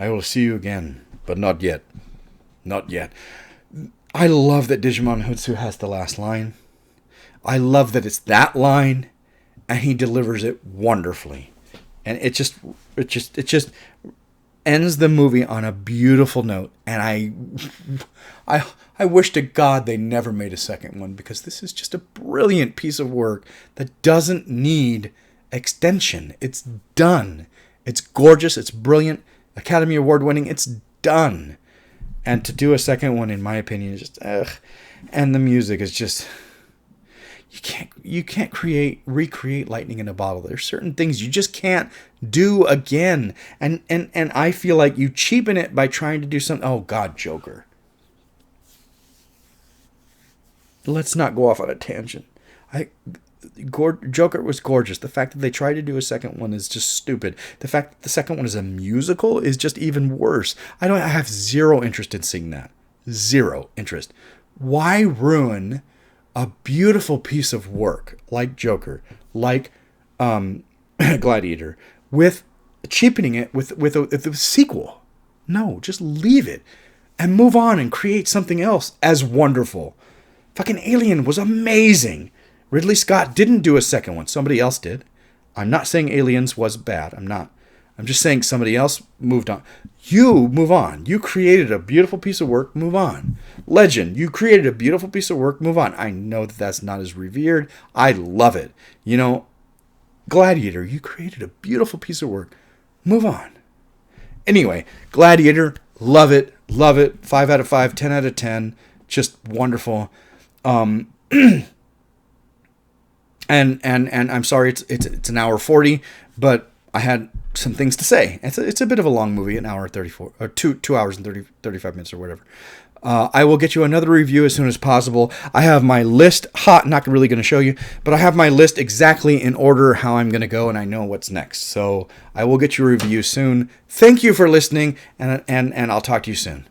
will see you again, but not yet. Not yet. I love that Digimon Hutsu has the last line. I love that it's that line, and he delivers it wonderfully. And it just ends the movie on a beautiful note, and I wish to God they never made a second one, because this is just a brilliant piece of work that doesn't need extension. It's done. It's gorgeous. It's brilliant. Academy Award winning. It's done. And to do a second one, in my opinion, is just ugh. And the music is just, you can't recreate lightning in a bottle. There's certain things you just can't do again. And I feel like you cheapen it by trying to do something. Oh God, Joker. Let's not go off on a tangent. Joker was gorgeous. The fact that they tried to do a second one is just stupid. The fact that the second one is a musical is just even worse. I have zero interest in seeing that. Zero interest. Why ruin a beautiful piece of work like Joker, like Gladiator, with cheapening it with a sequel? No, just leave it and move on and create something else as wonderful. Fucking Alien was amazing. Ridley Scott didn't do a second one. Somebody else did. I'm not saying Aliens was bad. I'm not. I'm just saying somebody else moved on. You move on. You created a beautiful piece of work. Move on. Legend, you created a beautiful piece of work. Move on. I know that that's not as revered. I love it. You know, Gladiator, you created a beautiful piece of work. Move on. Anyway, Gladiator, love it. Love it. 5 out of 5, 10 out of 10. Just wonderful. And I'm sorry it's an hour 40, but I had some things to say. It's a bit of a long movie, an hour 34 or 2 hours and 35 minutes or whatever. I will get you another review as soon as possible. I have my list hot, not really going to show you, but I have my list exactly in order how I'm going to go, and I know what's next. So I will get you a review soon. Thank you for listening, and I'll talk to you soon.